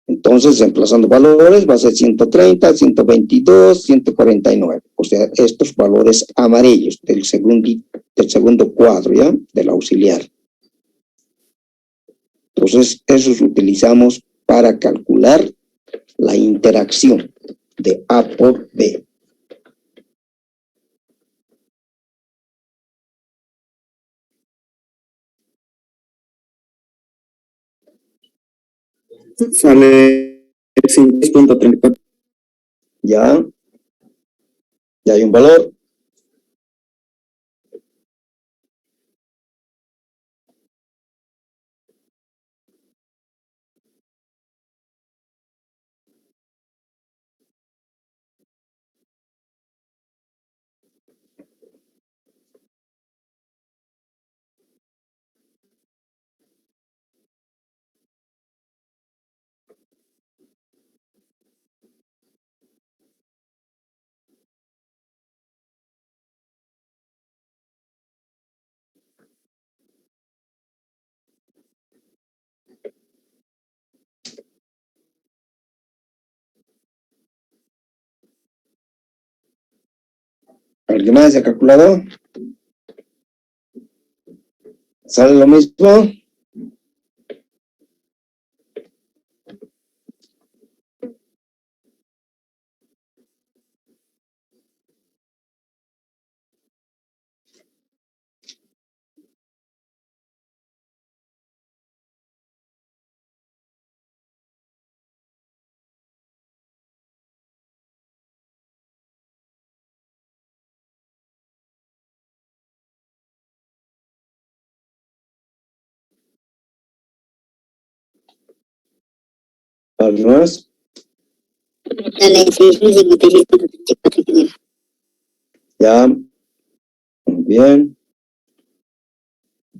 Entonces, reemplazando valores, va a ser 130, 122, 149. O sea, estos valores amarillos del segundo cuadro, ¿ya? Del auxiliar. Entonces, esos utilizamos para calcular la interacción de A por B. Sale 6.34. ¿Ya? ¿Ya hay un valor? ¿Alguien más ha calculado? ¿Sale lo mismo? ¿Alguien más? Sale 6.056.34, ingeniero. Ya. Muy bien.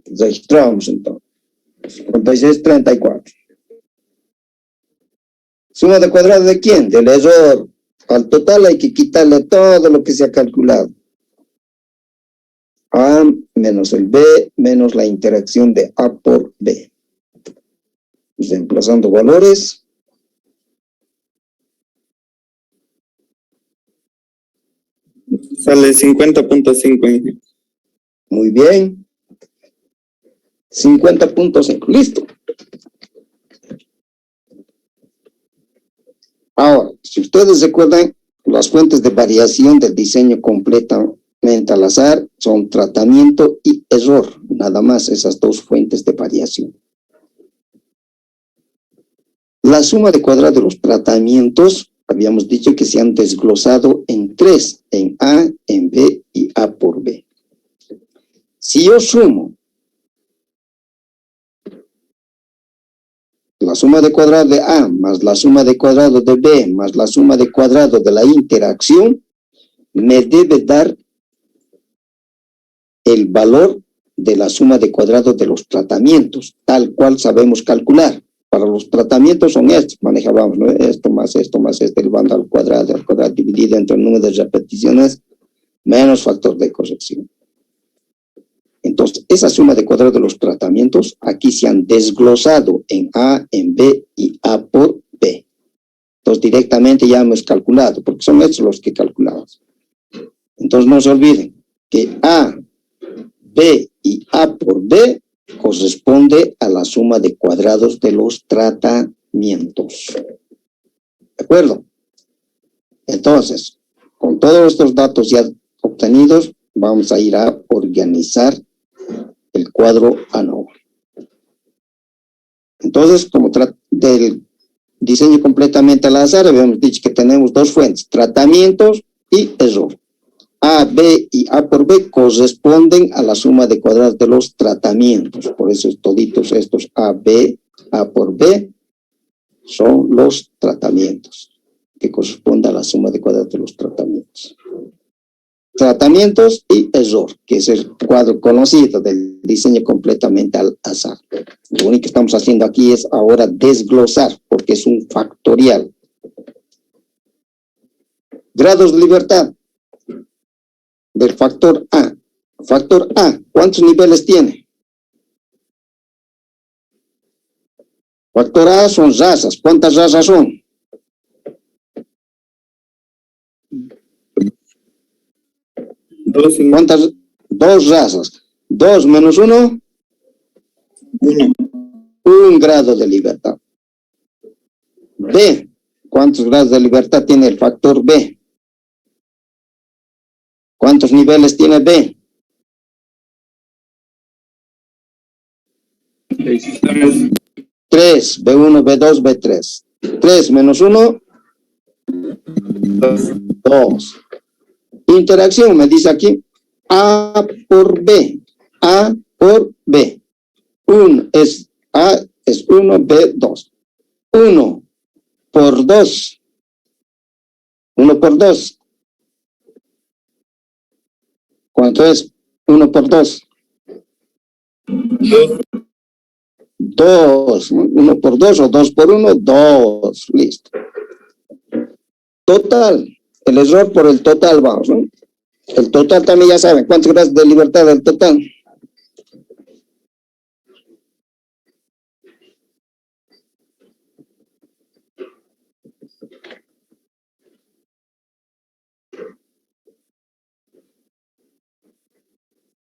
Registramos entonces. 56.34. ¿Suma de cuadrado de quién? Del error. Al total hay que quitarle todo lo que se ha calculado. A menos el B menos la interacción de A por B. Reemplazando valores. Sale 50.5, ingeniero. Muy bien. 50.5. Listo. Ahora, si ustedes recuerdan, las fuentes de variación del diseño completamente al azar son tratamiento y error. Nada más esas dos fuentes de variación. La suma de cuadrados de los tratamientos, habíamos dicho que se han desglosado en tres, en A, en B y A por B. Si yo sumo la suma de cuadrados de A más la suma de cuadrados de B más la suma de cuadrados de la interacción, me debe dar el valor de la suma de cuadrados de los tratamientos, tal cual sabemos calcular. Para los tratamientos son estos, manejábamos, ¿no? Esto más elevando al cuadrado dividido entre el número de repeticiones menos factor de corrección. Entonces, esa suma de cuadrados de los tratamientos aquí se han desglosado en A, en B y A por B. Entonces, directamente ya hemos calculado, porque son estos los que calculamos. Entonces, no se olviden que A, B y A por B corresponde a la suma de cuadrados de los tratamientos. ¿De acuerdo? Entonces, con todos estos datos ya obtenidos, vamos a ir a organizar el cuadro ANOVA. Entonces, como del diseño completamente al azar, habíamos dicho que tenemos dos fuentes, tratamientos y error. A, B y A por B corresponden a la suma de cuadrados de los tratamientos. Por eso toditos estos A, B, A por B son los tratamientos, que corresponde a la suma de cuadrados de los tratamientos. Tratamientos y error, que es el cuadro conocido del diseño completamente al azar. Lo único que estamos haciendo aquí es ahora desglosar, porque es un factorial. Grados de libertad del factor A. Factor A, ¿cuántos niveles tiene? Factor A son razas. ¿Cuántas razas son? ¿Cuántas? Dos razas. 2 menos 1. 1. 1 grado de libertad. B. ¿Cuántos grados de libertad tiene el factor B? ¿Cuántos niveles tiene B? 3. B1, B2, B3. 3 menos 1. 2. Interacción, me dice aquí, A por B. A por B. 1 es A es 1, B 2. 1 por 2. 1 por 2. ¿Cuánto es? 1 por 2. 2. 1 por 2 o 2 por 1, 2. Listo. Total. El error por el total, vamos, ¿no? El total también ya saben. ¿Cuántos grados de libertad del total?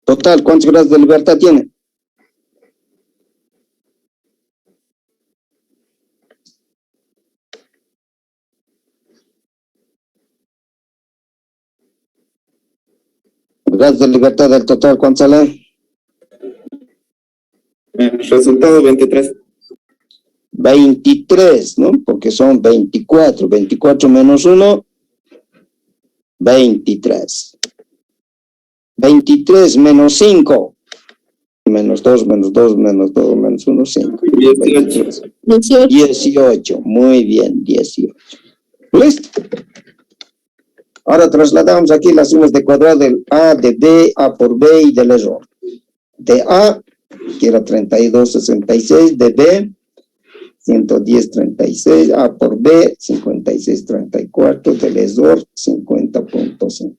Total, ¿cuántos grados de libertad tiene? Grados de libertad del total, ¿cuánto sale? Resultado 23. 23, ¿no? Porque son 24. 24 menos 1, 23. 23 menos 5. Menos 2, menos 2, menos 2, menos 1, 5. 18. 18. Muy bien, 18. ¿Listo? Ahora trasladamos aquí las sumas de cuadrado del A, de B, A por B y del error. De A, que era 32,66. De B, 110,36. A por B, 56,34. Del error, 50,5.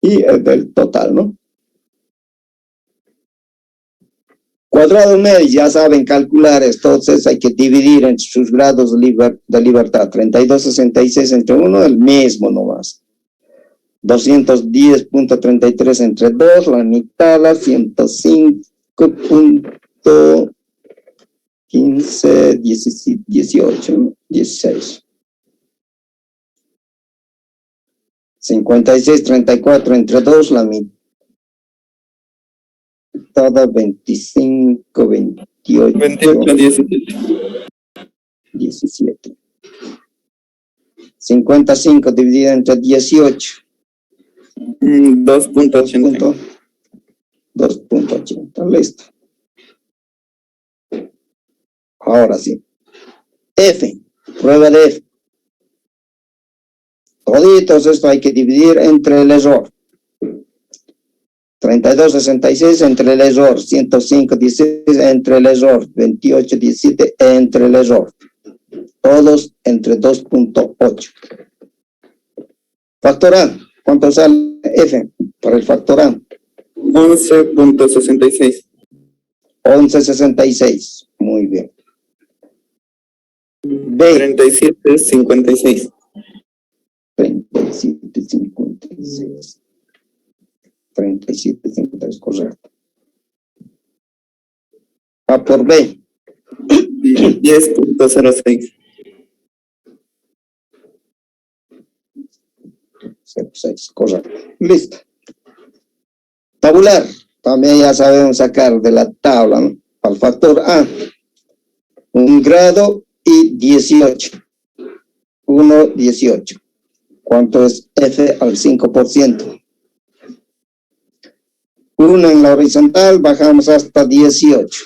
Y el del total, ¿no? Cuadrado medio, ya saben calcular, entonces hay que dividir entre sus grados de libertad. 32,66 entre 1, el mismo nomás. 210,33 entre 2, la mitad, la 105,15, 18, 16. 56,34 entre 2, la mitad. toda 25, 28, 28, 17. 55 dividido entre 18. 2.80. 2.80, listo. Ahora sí. F, prueba de F. Toditos esto hay que dividir entre el error. 32.66 entre el error, 105.16 entre el error, 28.17 entre el error. Todos entre 2.8. Factor A, ¿cuánto sale F para el factor A? 11.66. 11.66, muy bien. B, 37.56. 37.56. 37.56, correcto. A por B. 10.06. 06, correcto. Listo. Tabular. También ya sabemos sacar de la tabla, ¿no? Al factor A. 1 grado y 18. 1, 18. ¿Cuánto es F al 5%? 1 en la horizontal, bajamos hasta 18.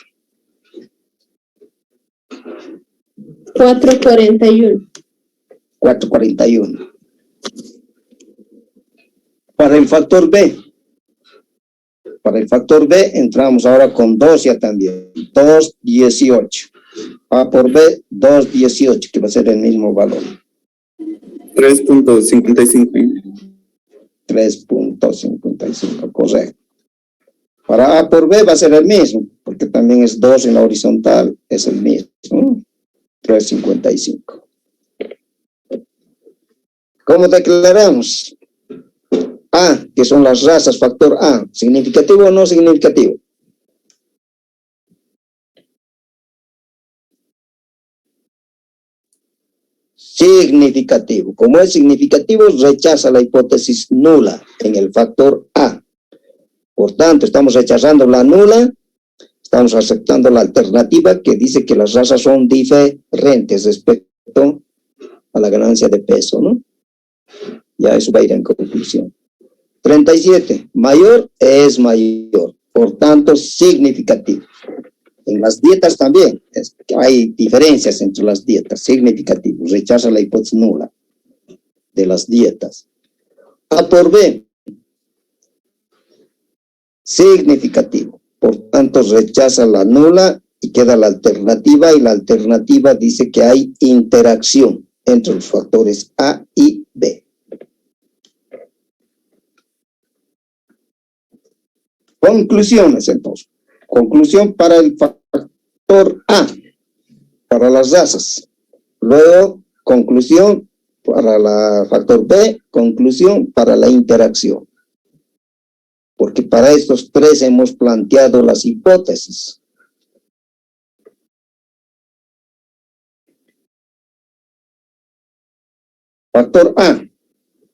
441. 441. Para el factor B. Para el factor B entramos ahora con 2 ya también. 2, 18. A por B, 2, 18, que va a ser el mismo valor. 3.55. 3.55, correcto. Para A por B va a ser el mismo, porque también es 2 en la horizontal, es el mismo. 3.55. ¿Cómo declaramos? A, que son las razas, factor A, ¿significativo o no significativo? Significativo. Como es significativo, rechaza la hipótesis nula en el factor A. Por tanto, estamos rechazando la nula, estamos aceptando la alternativa que dice que las razas son diferentes respecto a la ganancia de peso, ¿no? Ya eso va a ir en conclusión. 37, mayor es mayor, por tanto, significativo. En las dietas también, hay diferencias entre las dietas, significativos, rechaza la hipótesis nula de las dietas. A por B, significativo, por tanto, rechaza la nula y queda la alternativa, y la alternativa dice que hay interacción entre los factores A y B. Conclusiones, entonces. Conclusión para el factor A, para las razas. Luego, conclusión para el factor B, conclusión para la interacción. Porque para estos tres hemos planteado las hipótesis. Factor A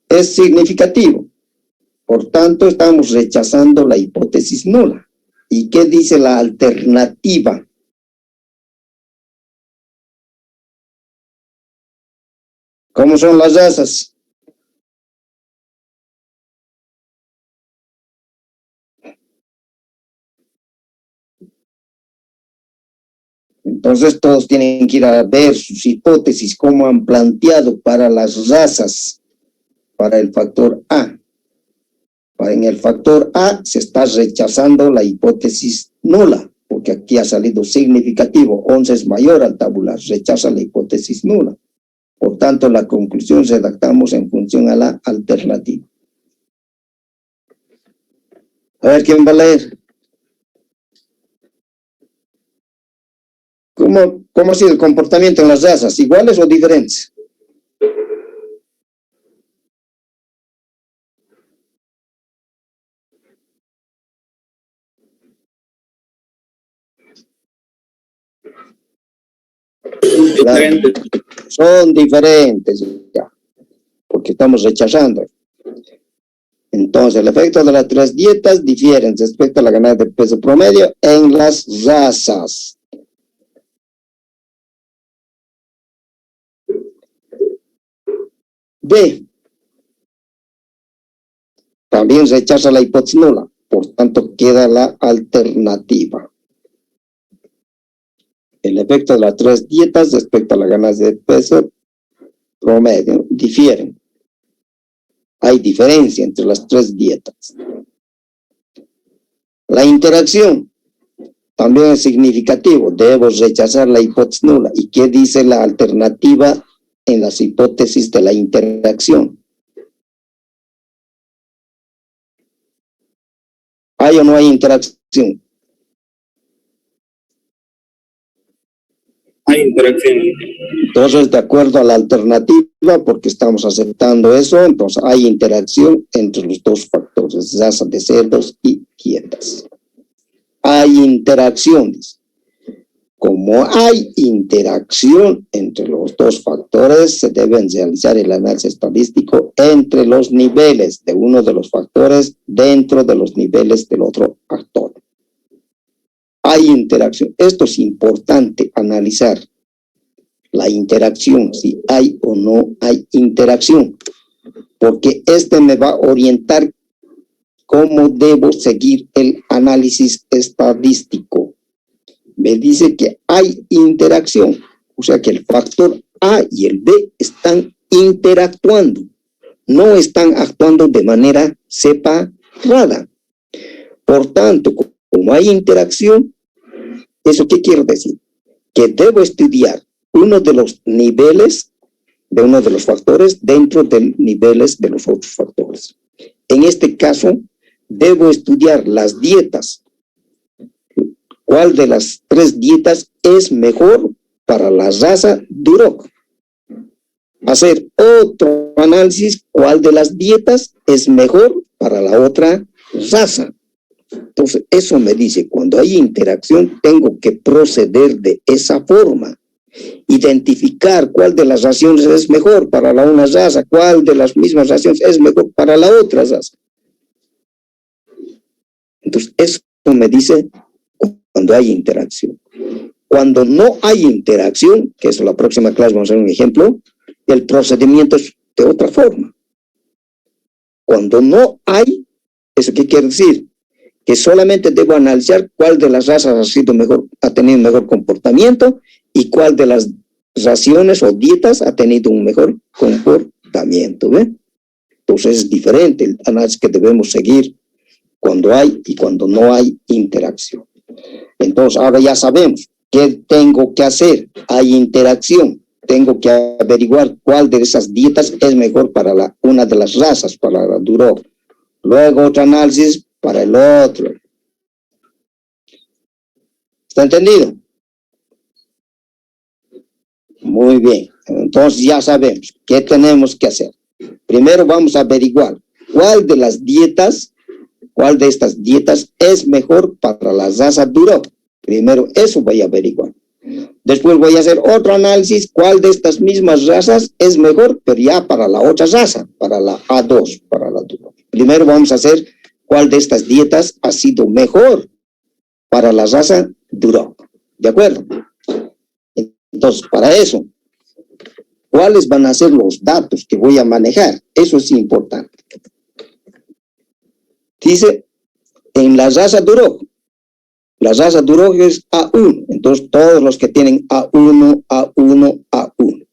es significativo. Por tanto, estamos rechazando la hipótesis nula. ¿Y qué dice la alternativa? ¿Cómo son las razas? Entonces todos tienen que ir a ver sus hipótesis, cómo han planteado para las razas, para el factor A. En el factor A se está rechazando la hipótesis nula, porque aquí ha salido significativo, 11 es mayor al tabular, rechaza la hipótesis nula. Por tanto, la conclusión redactamos en función a la alternativa. A ver, ¿quién va a leer? ¿Cómo ha sido el comportamiento en las razas? ¿Iguales o diferentes? Diferente. Son diferentes, ya, porque estamos rechazando. Entonces, el efecto de las 3 dietas difieren respecto a la ganancia de peso promedio en las razas. B. También rechaza la hipótesis nula, por tanto queda la alternativa. El efecto de las 3 dietas respecto a la ganancia de peso promedio difieren. Hay diferencia entre las 3 dietas. La interacción también es significativo. Debo rechazar la hipótesis nula. ¿Y qué dice la alternativa en las hipótesis de la interacción? ¿Hay o no hay interacción? Hay interacción. Entonces, de acuerdo a la alternativa, porque estamos aceptando eso, entonces hay interacción entre los dos factores, raza de cerdos y dietas. Hay interacciones. Como hay interacción entre los dos factores, se debe realizar el análisis estadístico entre los niveles de uno de los factores dentro de los niveles del otro factor. Hay interacción. Esto es importante analizar. La interacción, si hay o no hay interacción, porque me va a orientar cómo debo seguir el análisis estadístico. Me dice que hay interacción, o sea que el factor A y el B están interactuando, no están actuando de manera separada. Por tanto, como hay interacción, ¿eso qué quiere decir? Que debo estudiar uno de los niveles de uno de los factores dentro de niveles de los otros factores. En este caso, debo estudiar las dietas. ¿Cuál de las 3 dietas es mejor para la raza Duroc? Hacer otro análisis, ¿cuál de las dietas es mejor para la otra raza? Entonces, eso me dice, cuando hay interacción, tengo que proceder de esa forma. Identificar cuál de las raciones es mejor para la una raza, cuál de las mismas raciones es mejor para la otra raza. Entonces, eso me dice cuando hay interacción. Cuando no hay interacción, que es la próxima clase, vamos a hacer un ejemplo, el procedimiento es de otra forma. Cuando no hay, ¿eso qué quiere decir? Que solamente debo analizar cuál de las razas ha tenido mejor comportamiento y cuál de las raciones o dietas ha tenido un mejor comportamiento. ¿Ve? Entonces es diferente el análisis que debemos seguir cuando hay y cuando no hay interacción. Entonces ahora ya sabemos qué tengo que hacer. Hay interacción. Tengo que averiguar cuál de esas dietas es mejor para una de las razas, para la Duroc. Luego otro análisis para el otro. ¿Está entendido? Muy bien. Entonces ya sabemos qué tenemos que hacer. Primero vamos a averiguar cuál de estas dietas es mejor para la raza Duroc. Primero eso voy a averiguar. Después voy a hacer otro análisis, cuál de estas mismas razas es mejor, pero ya para la otra raza, para la A2, para la Duroc. Primero vamos a hacer cuál de estas dietas ha sido mejor para la raza Duroc. ¿De acuerdo? Entonces, para eso, ¿cuáles van a ser los datos que voy a manejar? Eso es importante. Dice, en la raza Duroc es A1, entonces todos los que tienen A1, A1, A1.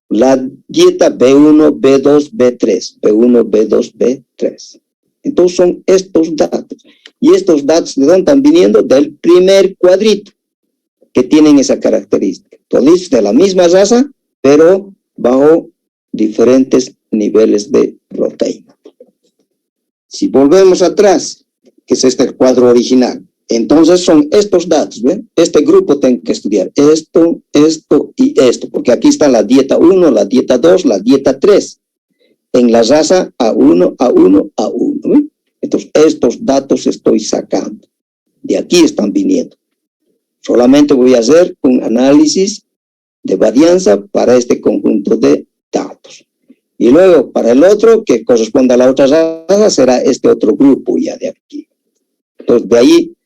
La dieta B1, B2, B3, B1, B2, B3. Entonces son estos datos. Y estos datos de dónde están viniendo? Del primer cuadrito, que tienen esa característica. Todos de la misma raza, pero bajo diferentes niveles de proteína. Si volvemos atrás, que es el cuadro original, entonces son estos datos, ¿ven? Este grupo tengo que estudiar esto, esto y esto, porque aquí está la dieta 1, la dieta 2, la dieta 3. En la raza A1, A1, A1, ¿ven? Entonces estos datos estoy sacando. De aquí están viniendo. Solamente voy a hacer un análisis de varianza para este conjunto de datos. Y luego, para el otro, que corresponde a la otra raza, será este otro grupo ya de aquí. Entonces, de ahí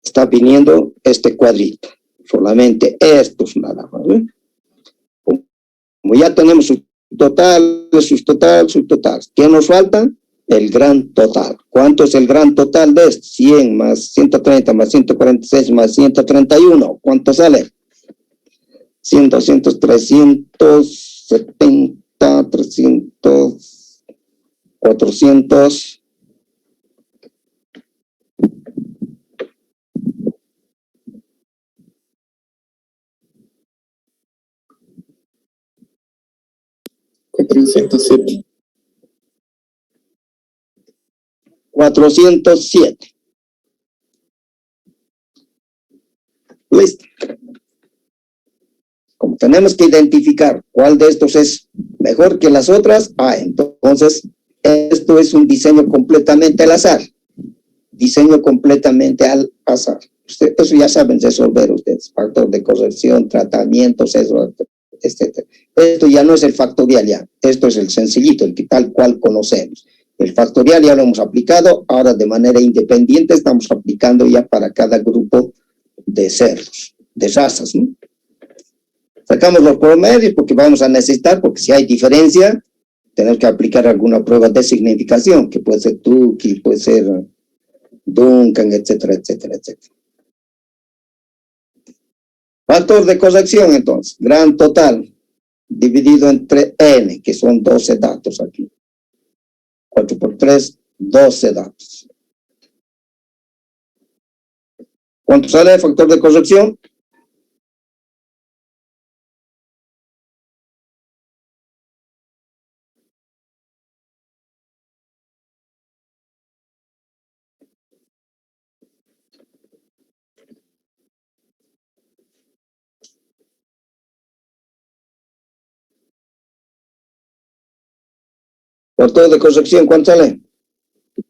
está viniendo este cuadrito. Solamente estos nada más. Como ya tenemos sus totales. ¿Qué nos falta? El gran total. ¿Cuánto es el gran total de esto? 100 más 130 más 146 más 131. ¿Cuánto sale? 100, 200, 370, 300, 400. $407. 407. Listo. Como tenemos que identificar cuál de estos es mejor que las otras, entonces esto es un diseño completamente al azar. Diseño completamente al azar. Eso ya saben resolver ustedes. Factor de corrección, tratamientos, eso, etc. Esto ya no es el factorial ya. Esto es el sencillito, el que tal cual conocemos. El factorial ya lo hemos aplicado, ahora de manera independiente estamos aplicando ya para cada grupo de cerdos, de razas, ¿no? Sacamos los promedios porque vamos a necesitar, porque si hay diferencia, tenemos que aplicar alguna prueba de significación, que puede ser Tukey, puede ser Duncan, etcétera, etcétera, etcétera. Factor de corrección, entonces, gran total, dividido entre n, que son 12 datos aquí. 4 por 3, 12 datos. ¿Cuánto sale el factor de corrección? Factor de corrección, ¿cuánto sale?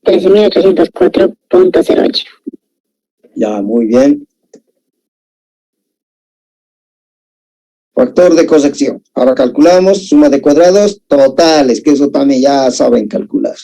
13.804.08. Ya, muy bien. Factor de corrección. Ahora calculamos suma de cuadrados totales, que eso también ya saben calcular.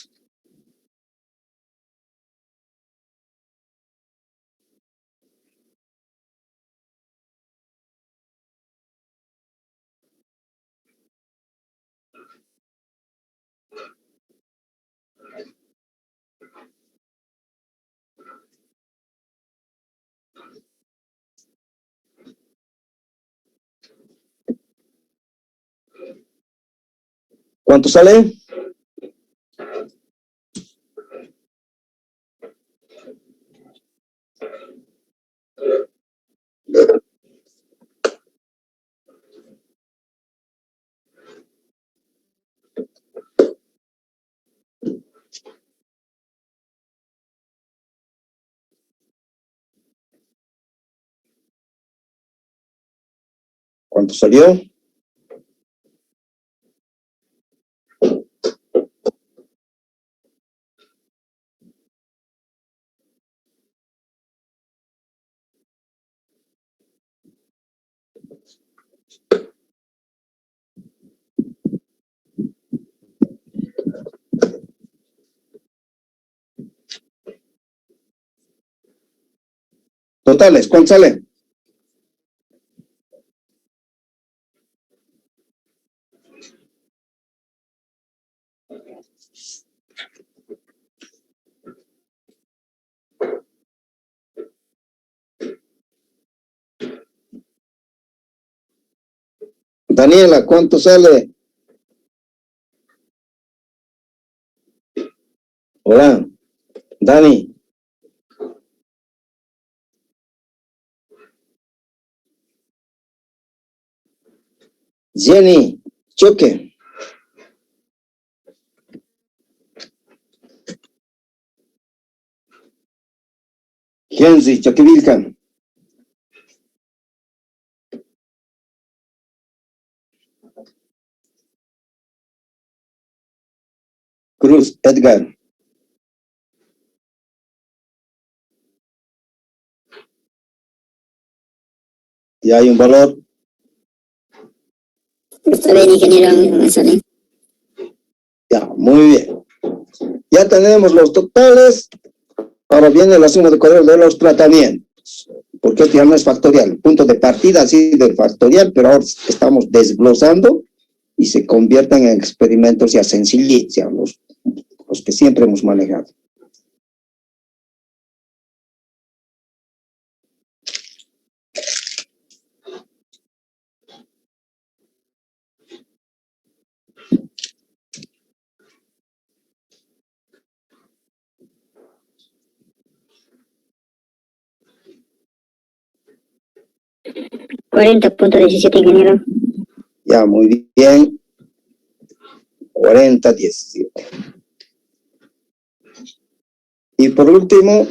¿Cuánto sale? ¿Cuánto salió? Totales, ¿cuánto sale? Daniela, ¿cuánto sale? Hola, Dani. Jenny, Choque. Henry, Choquevilca. Cruz, Edgar. ¿Y hay un valor? Está bien, ingeniero, me sale. Ya, muy bien. Ya tenemos los totales. Ahora viene la suma de cuadrados de los tratamientos. Porque esto ya no es factorial. El punto de partida sí de factorial, pero ahora estamos desglosando y se convierten en experimentos ya sencillos, ya los que siempre hemos manejado. $40.17, ingeniero. Ya, muy bien. 40-17. Y por último,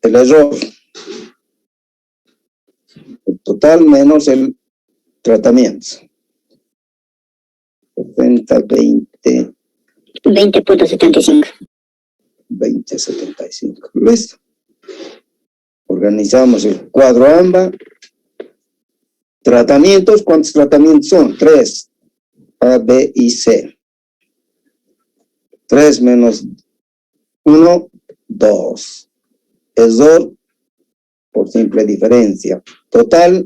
el error. El total menos el tratamiento. 70-20. 20.75. 20-75. Listo. Organizamos el cuadro AMBA. Tratamientos, ¿cuántos tratamientos son? 3. A, B y C. 3 menos 1, 2. Error por simple diferencia. Total,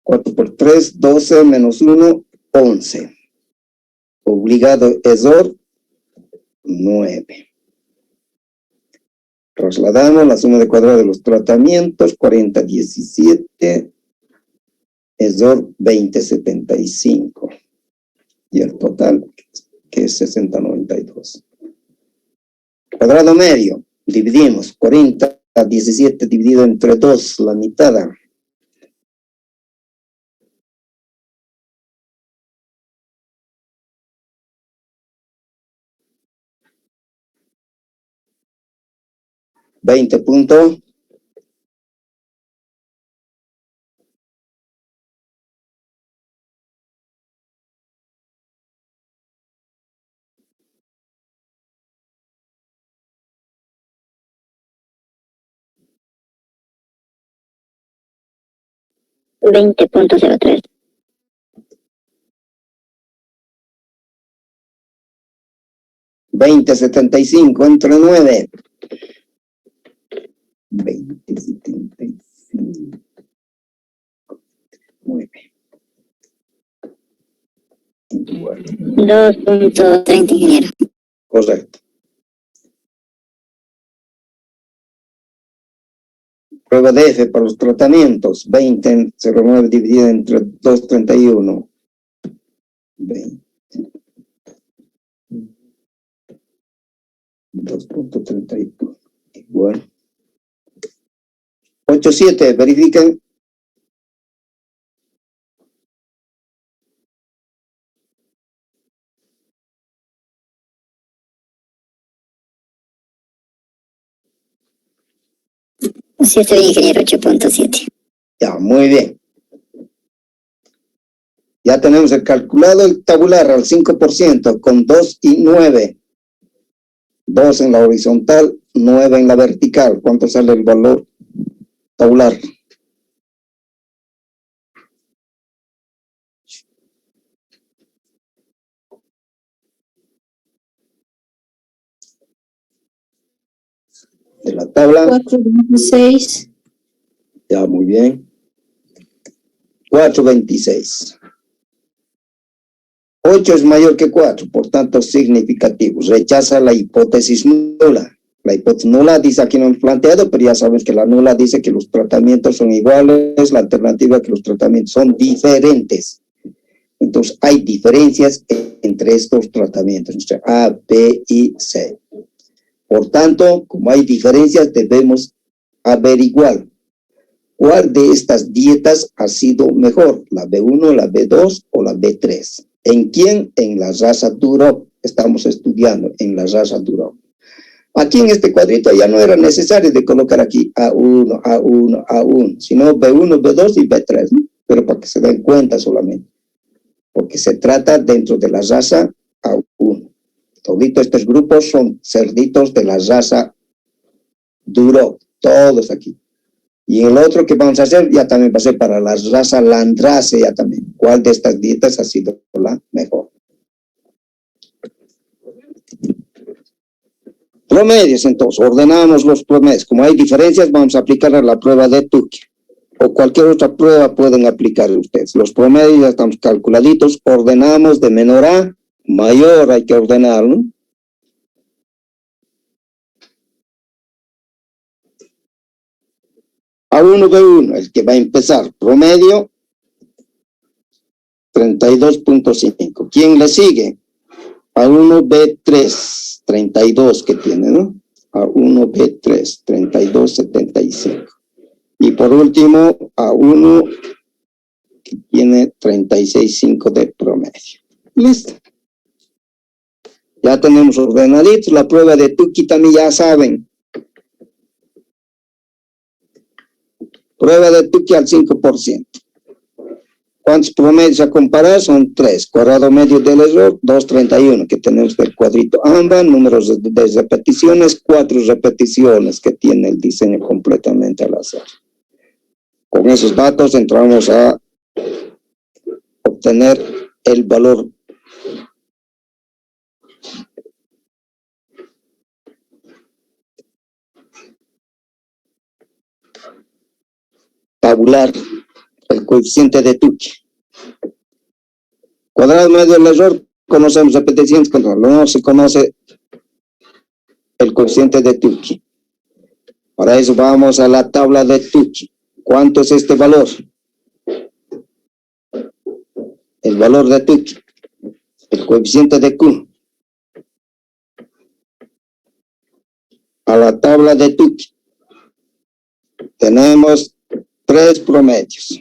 4 por 3, 12 menos 1, 11. Obligado error, 9. Trasladamos la suma de cuadrado de los tratamientos, 40-17, error 20-75. Y el total, que es 60-92. Cuadrado medio, dividimos 40-17 dividido entre 2, la mitad. $20. $20.03. $20.75 entre 9. 20.75. 9. Igual. 2.30, ingeniero. Correcto. Prueba de F para los tratamientos. 20.09 dividido entre 2.31. 20. 2.32. Igual. 8.7. Verifiquen. Sí, estoy bien, ingeniero. 8.7. Ya, muy bien. Ya tenemos el calculado, el tabular al 5% con 2 y 9. 2 en la horizontal, 9 en la vertical. ¿Cuánto sale el valor tabular? De la tabla. 4.26. Ya, muy bien. 4.26. 8 es mayor que 4, por tanto significativo. Rechaza la hipótesis nula. La hipótesis nula dice aquí no es planteado, pero ya sabes que la nula dice que los tratamientos son iguales, la alternativa que los tratamientos son diferentes. Entonces hay diferencias entre estos tratamientos, entre A, B y C. Por tanto, como hay diferencias, debemos averiguar cuál de estas dietas ha sido mejor, la B1, la B2 o la B3. ¿En quién? En la raza Duroc. Estamos estudiando en la raza Duroc. Aquí en este cuadrito ya no era necesario de colocar aquí A1, A1, A1, sino B1, B2 y B3, ¿no? Pero para que se den cuenta solamente. Porque se trata dentro de la raza A1. Toditos estos grupos son cerditos de la raza Duroc, todos aquí. Y el otro que vamos a hacer ya también va a ser para la raza Landrace ya también. ¿Cuál de estas dietas ha sido la mejor? promedios, entonces, ordenamos los promedios. Como hay diferencias, vamos a aplicar a la prueba de Tukey. O cualquier otra prueba pueden aplicar ustedes. Los promedios ya estamos calculaditos, ordenamos de menor a mayor, hay que ordenar, ¿no? A1, B1, el que va a empezar, promedio 32.5. ¿Quién le sigue? A1, B3, 32 que tiene, ¿no? A1, B3, 32.75. Y por último, A1, que tiene 36.5 de promedio. Listo. Ya tenemos ordenaditos. La prueba de Tukey también ya saben. Prueba de Tukey al 5%. ¿Cuántos promedios a comparar? Son 3. Cuadrado medio del error, 231, que tenemos del cuadrito AMBA. Números de repeticiones, 4 repeticiones que tiene el diseño completamente al azar. Con esos datos entramos a obtener el valor tabular, el coeficiente de Tukey. Cuadrado medio del error, conocemos repeticiones, no se conoce el coeficiente de Tukey. Para eso vamos a la tabla de Tukey. ¿Cuánto es este valor? El valor de Tukey, el coeficiente de Q. A la tabla de Tukey tenemos 3 promedios.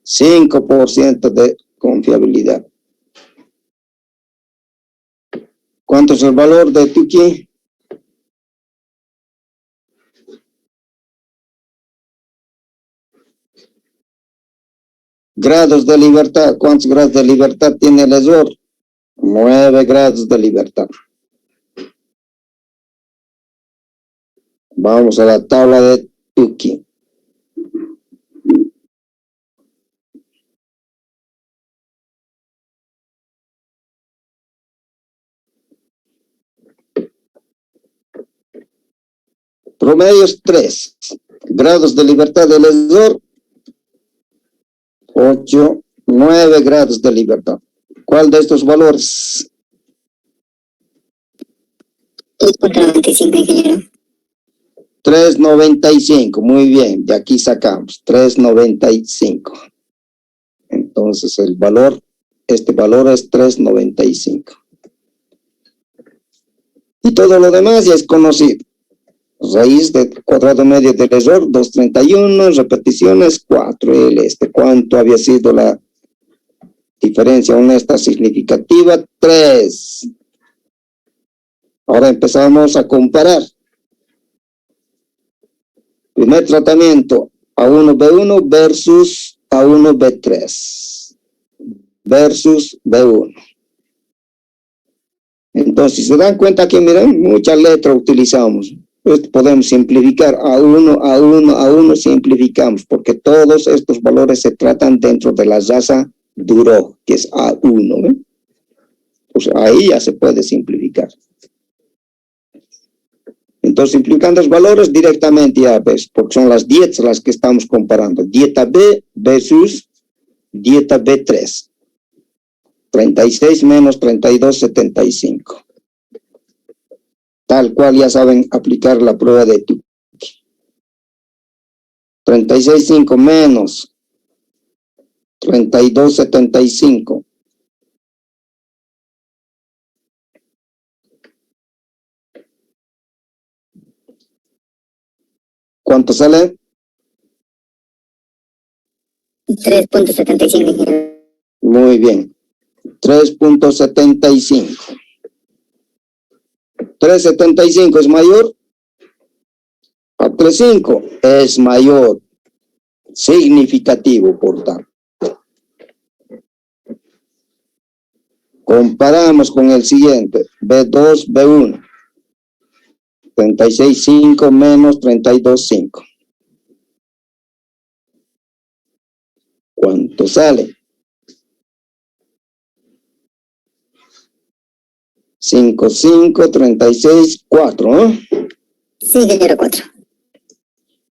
5% de confiabilidad. ¿Cuánto es el valor de Tukey? Grados de libertad. ¿Cuántos grados de libertad tiene el error? 9 grados de libertad. Vamos a la tabla de Tukey. Promedios 3. Grados de libertad del error 8, 9 grados de libertad. ¿Cuál de estos valores? 3.95, ingeniero. 3.95, muy bien, de aquí sacamos 3.95. Entonces el valor, este valor es 3.95. Y todo lo demás ya es conocido. Raíz del cuadrado medio del error, 231, repeticiones, 4. ¿Cuánto había sido la diferencia honesta significativa? 3. Ahora empezamos a comparar. Primer tratamiento, A1B1 versus A1B3 versus B1. Entonces, si se dan cuenta que, miren, muchas letras utilizamos. Esto podemos simplificar A1, simplificamos, porque todos estos valores se tratan dentro de la raza Duroc, que es A1. Pues ahí ya se puede simplificar. Entonces, simplificando los valores directamente ya ves, porque son las dietas las que estamos comparando. Dieta B versus dieta B3. 36 menos 32.75. Tal cual ya saben aplicar la prueba de Tukey. 36.5 menos 32.75. ¿Cuánto sale? 3.75, ingeniero. Muy bien. 3.75. 3.75 es mayor a 3.5. Es mayor. Significativo, por tanto. Comparamos con el siguiente. B2, B1. 36.5 menos 32.5. ¿Cuánto sale? 5, 5, 36, 4, ¿no? Sí, ingeniero, 4.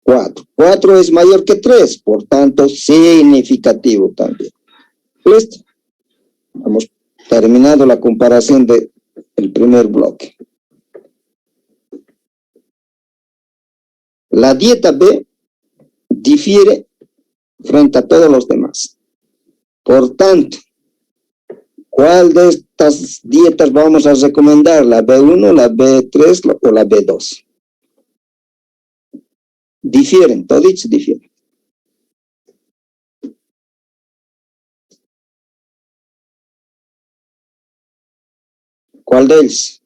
4. 4 es mayor que 3, por tanto, significativo también. ¿Listo? Hemos terminado la comparación del primer bloque. La dieta B difiere frente a todos los demás. Por tanto, ¿cuál de estas dietas vamos a recomendar? ¿La B1, la B3 o la B2? Difieren, todos difieren. ¿Cuál de ellos?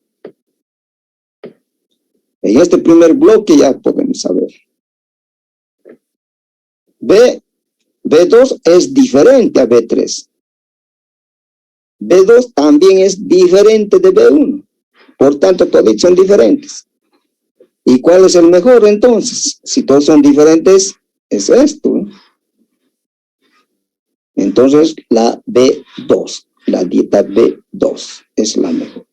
En este primer bloque ya podemos saber. B2 es diferente a B3. B2 también es diferente de B1. Por tanto, todos son diferentes. ¿Y cuál es el mejor entonces? Si todos son diferentes, es esto. Entonces, la B2, la dieta B2 es la mejor.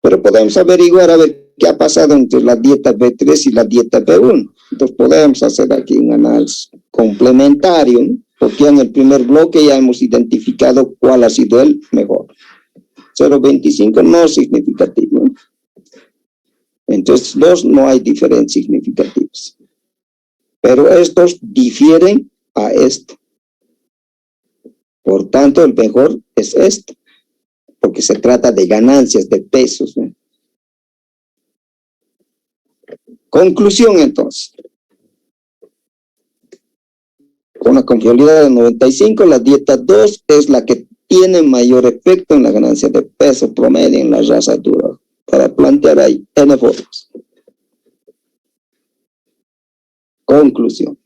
Pero podemos averiguar a ver qué ha pasado entre la dieta B3 y la dieta B1. Entonces podemos hacer aquí un análisis complementario, ¿no? Porque en el primer bloque ya hemos identificado cuál ha sido el mejor. 0.25 no es significativo, ¿no? Entonces, 2 no hay diferencias significativas. Pero estos difieren a esto. Por tanto, el mejor es esto. Porque se trata de ganancias, de pesos, ¿no? Conclusión, entonces. Con una confiabilidad de 95, la dieta 2 es la que tiene mayor efecto en la ganancia de peso promedio en la raza dura. Para plantear ahí N formas. Conclusión.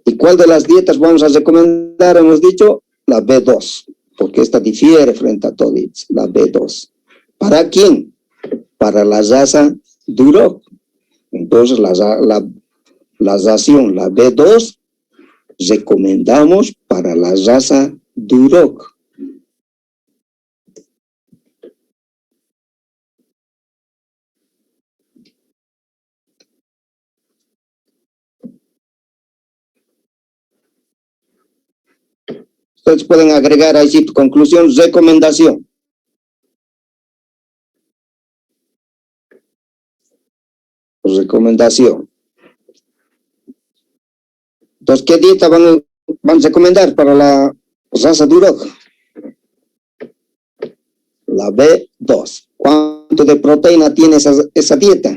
¿Y cuál de las dietas vamos a recomendar? Hemos dicho la B2, porque esta difiere frente a todas, la B2. ¿Para quién? Para la raza Duroc. Entonces, la ración, la B2, recomendamos para la raza Duroc. Ustedes pueden agregar ahí su conclusión, recomendación. Recomendación. Entonces, ¿qué dieta van a recomendar para la raza Duroc? La B2. ¿Cuánto de proteína tiene esa dieta?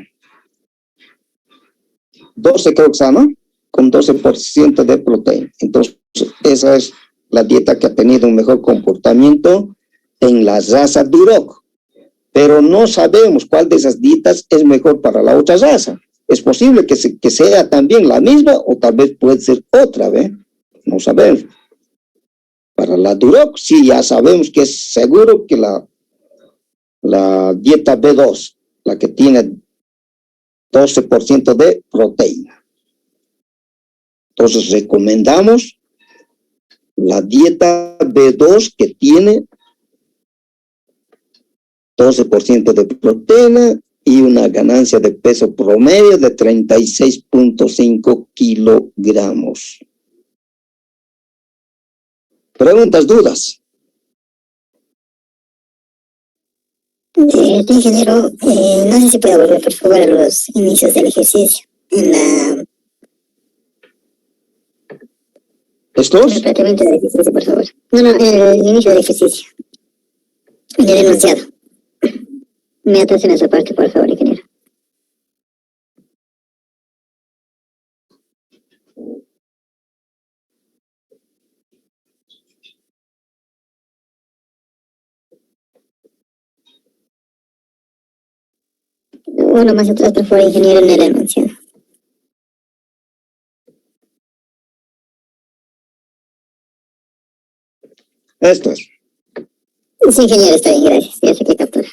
12 creo que está, ¿no? Con 12% de proteína. Entonces, esa es la dieta que ha tenido un mejor comportamiento en la raza Duroc. Pero no sabemos cuál de esas dietas es mejor para la otra raza. Es posible que sea también la misma o tal vez puede ser otra, ¿ve? No sabemos. Para la Duroc, sí, ya sabemos que es seguro que la dieta B2, la que tiene 12% de proteína. Entonces, recomendamos la dieta B2 que tiene 12% de proteína y una ganancia de peso promedio de 36.5 kilogramos. ¿Preguntas, dudas? Ingeniero, no sé si puede volver por favor a los inicios del ejercicio. En ¿Estos? el planteamiento del ejercicio, por favor. No, el inicio del ejercicio. En el enunciado. Me atrás en esa parte, por favor, ingeniero. Bueno, más atrás, por favor, ingeniero, en el enunciado. Esto es. Sí, ingeniero, está bien, gracias. Ya sé que captura.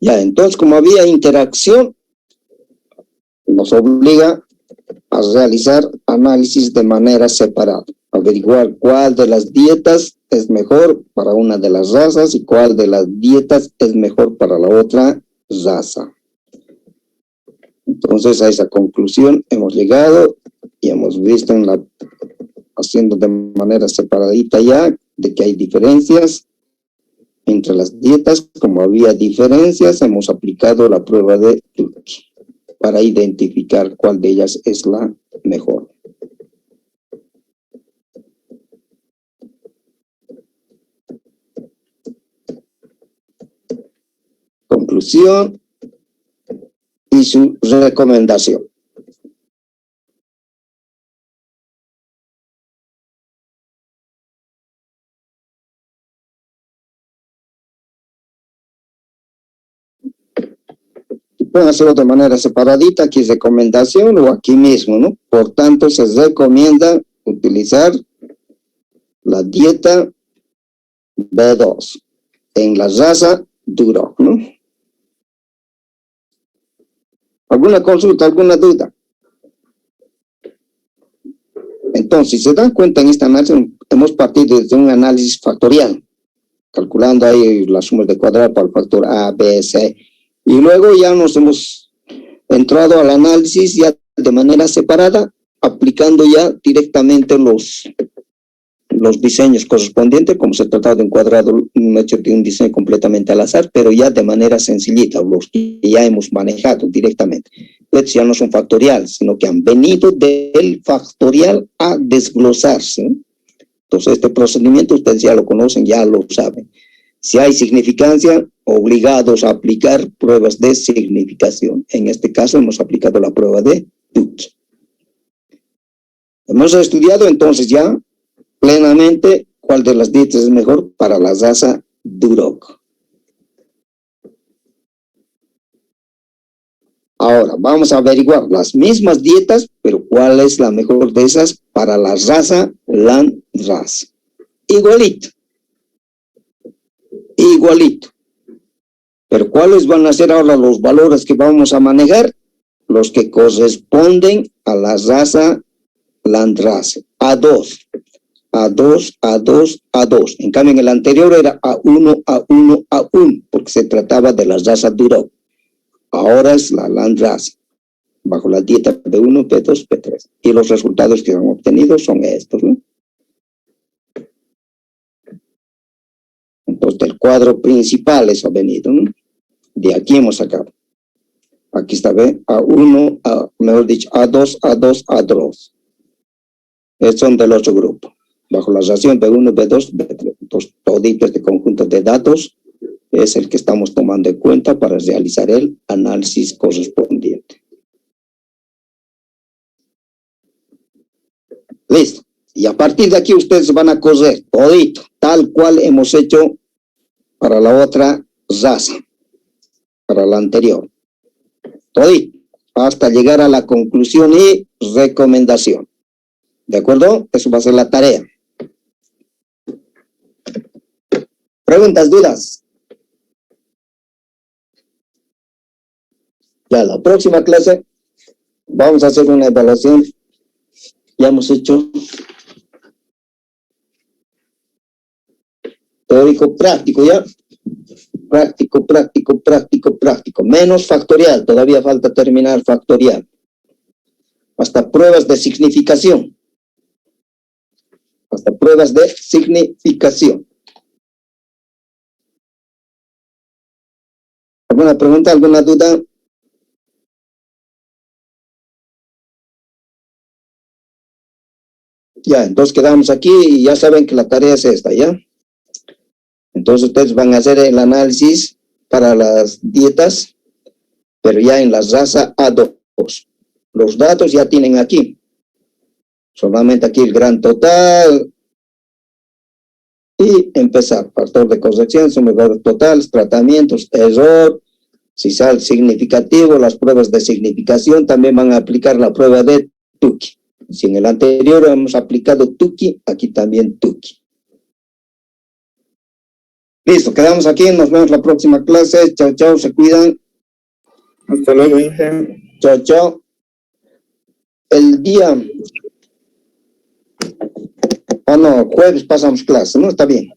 Ya, entonces, como había interacción, nos obliga a a realizar análisis de manera separada, averiguar cuál de las dietas es mejor para una de las razas y cuál de las dietas es mejor para la otra raza. Entonces a esa conclusión hemos llegado y hemos visto haciendo de manera separadita ya de que hay diferencias entre las dietas. Como había diferencias, hemos aplicado la prueba de Tukey para identificar cuál de ellas es la mejor. Conclusión y su recomendación. Pueden hacerlo de manera separadita, aquí es recomendación o aquí mismo, ¿no? Por tanto, se recomienda utilizar la dieta B2 en la raza Duroc, ¿no? ¿Alguna consulta, alguna duda? Entonces, si se dan cuenta en este análisis, hemos partido desde un análisis factorial, calculando ahí las sumas de cuadrado para el factor A, B, C, y luego ya nos hemos entrado al análisis ya de manera separada, aplicando ya directamente los diseños correspondientes, como se trataba de un cuadrado, un hecho de un diseño completamente al azar, pero ya de manera sencillita, los que ya hemos manejado directamente. Estos ya no son factoriales, sino que han venido del factorial a desglosarse. Entonces, este procedimiento ustedes ya lo conocen, ya lo saben. Si hay significancia, obligados a aplicar pruebas de significación. En este caso hemos aplicado la prueba de Tukey. Hemos estudiado entonces ya plenamente cuál de las dietas es mejor para la raza Duroc. Ahora vamos a averiguar las mismas dietas, pero cuál es la mejor de esas para la raza Landrace. Igualito. Igualito. Pero ¿cuáles van a ser ahora los valores que vamos a manejar? Los que corresponden a la raza Landrace. A2. A2, A2, A2. En cambio, en el anterior era A1, A1, A1, porque se trataba de la raza Duroc. Ahora es la Landrace, bajo la dieta B1, B2, B3. Y los resultados que han obtenido son estos, ¿no? Entonces, del cuadro principal eso ha venido, ¿no? De aquí hemos sacado. Aquí está, ¿ve? A1, mejor dicho, A2, A2, A2. Estos son del otro grupo. Bajo la ración B1, B2, B3. Entonces, todito este conjunto de datos es el que estamos tomando en cuenta para realizar el análisis correspondiente. Listo. Y a partir de aquí ustedes van a correr todito, tal cual hemos hecho para la otra raza, para la anterior. Todito, hasta llegar a la conclusión y recomendación. ¿De acuerdo? Eso va a ser la tarea. ¿Preguntas, dudas? Ya, la próxima clase vamos a hacer una evaluación. Ya hemos hecho teórico práctico, ¿ya? Práctico, práctico, práctico, práctico. Menos factorial, todavía falta terminar factorial. Hasta pruebas de significación. Hasta pruebas de significación. ¿Alguna pregunta, alguna duda? Ya, entonces quedamos aquí y ya saben que la tarea es esta, ¿ya? Entonces ustedes van a hacer el análisis para las dietas, pero ya en la raza A2. Los datos ya tienen aquí. Solamente aquí el gran total. Y empezar. Factor de corrección, sumadores totales, tratamientos, error. Si sale significativo, las pruebas de significación también van a aplicar la prueba de Tukey. Si en el anterior hemos aplicado Tukey, aquí también Tukey. Listo, quedamos aquí, nos vemos la próxima clase. Chao, chao, se cuidan. Hasta luego, Inge. Chao, chao. el día... no, jueves pasamos clase, ¿no? Está bien.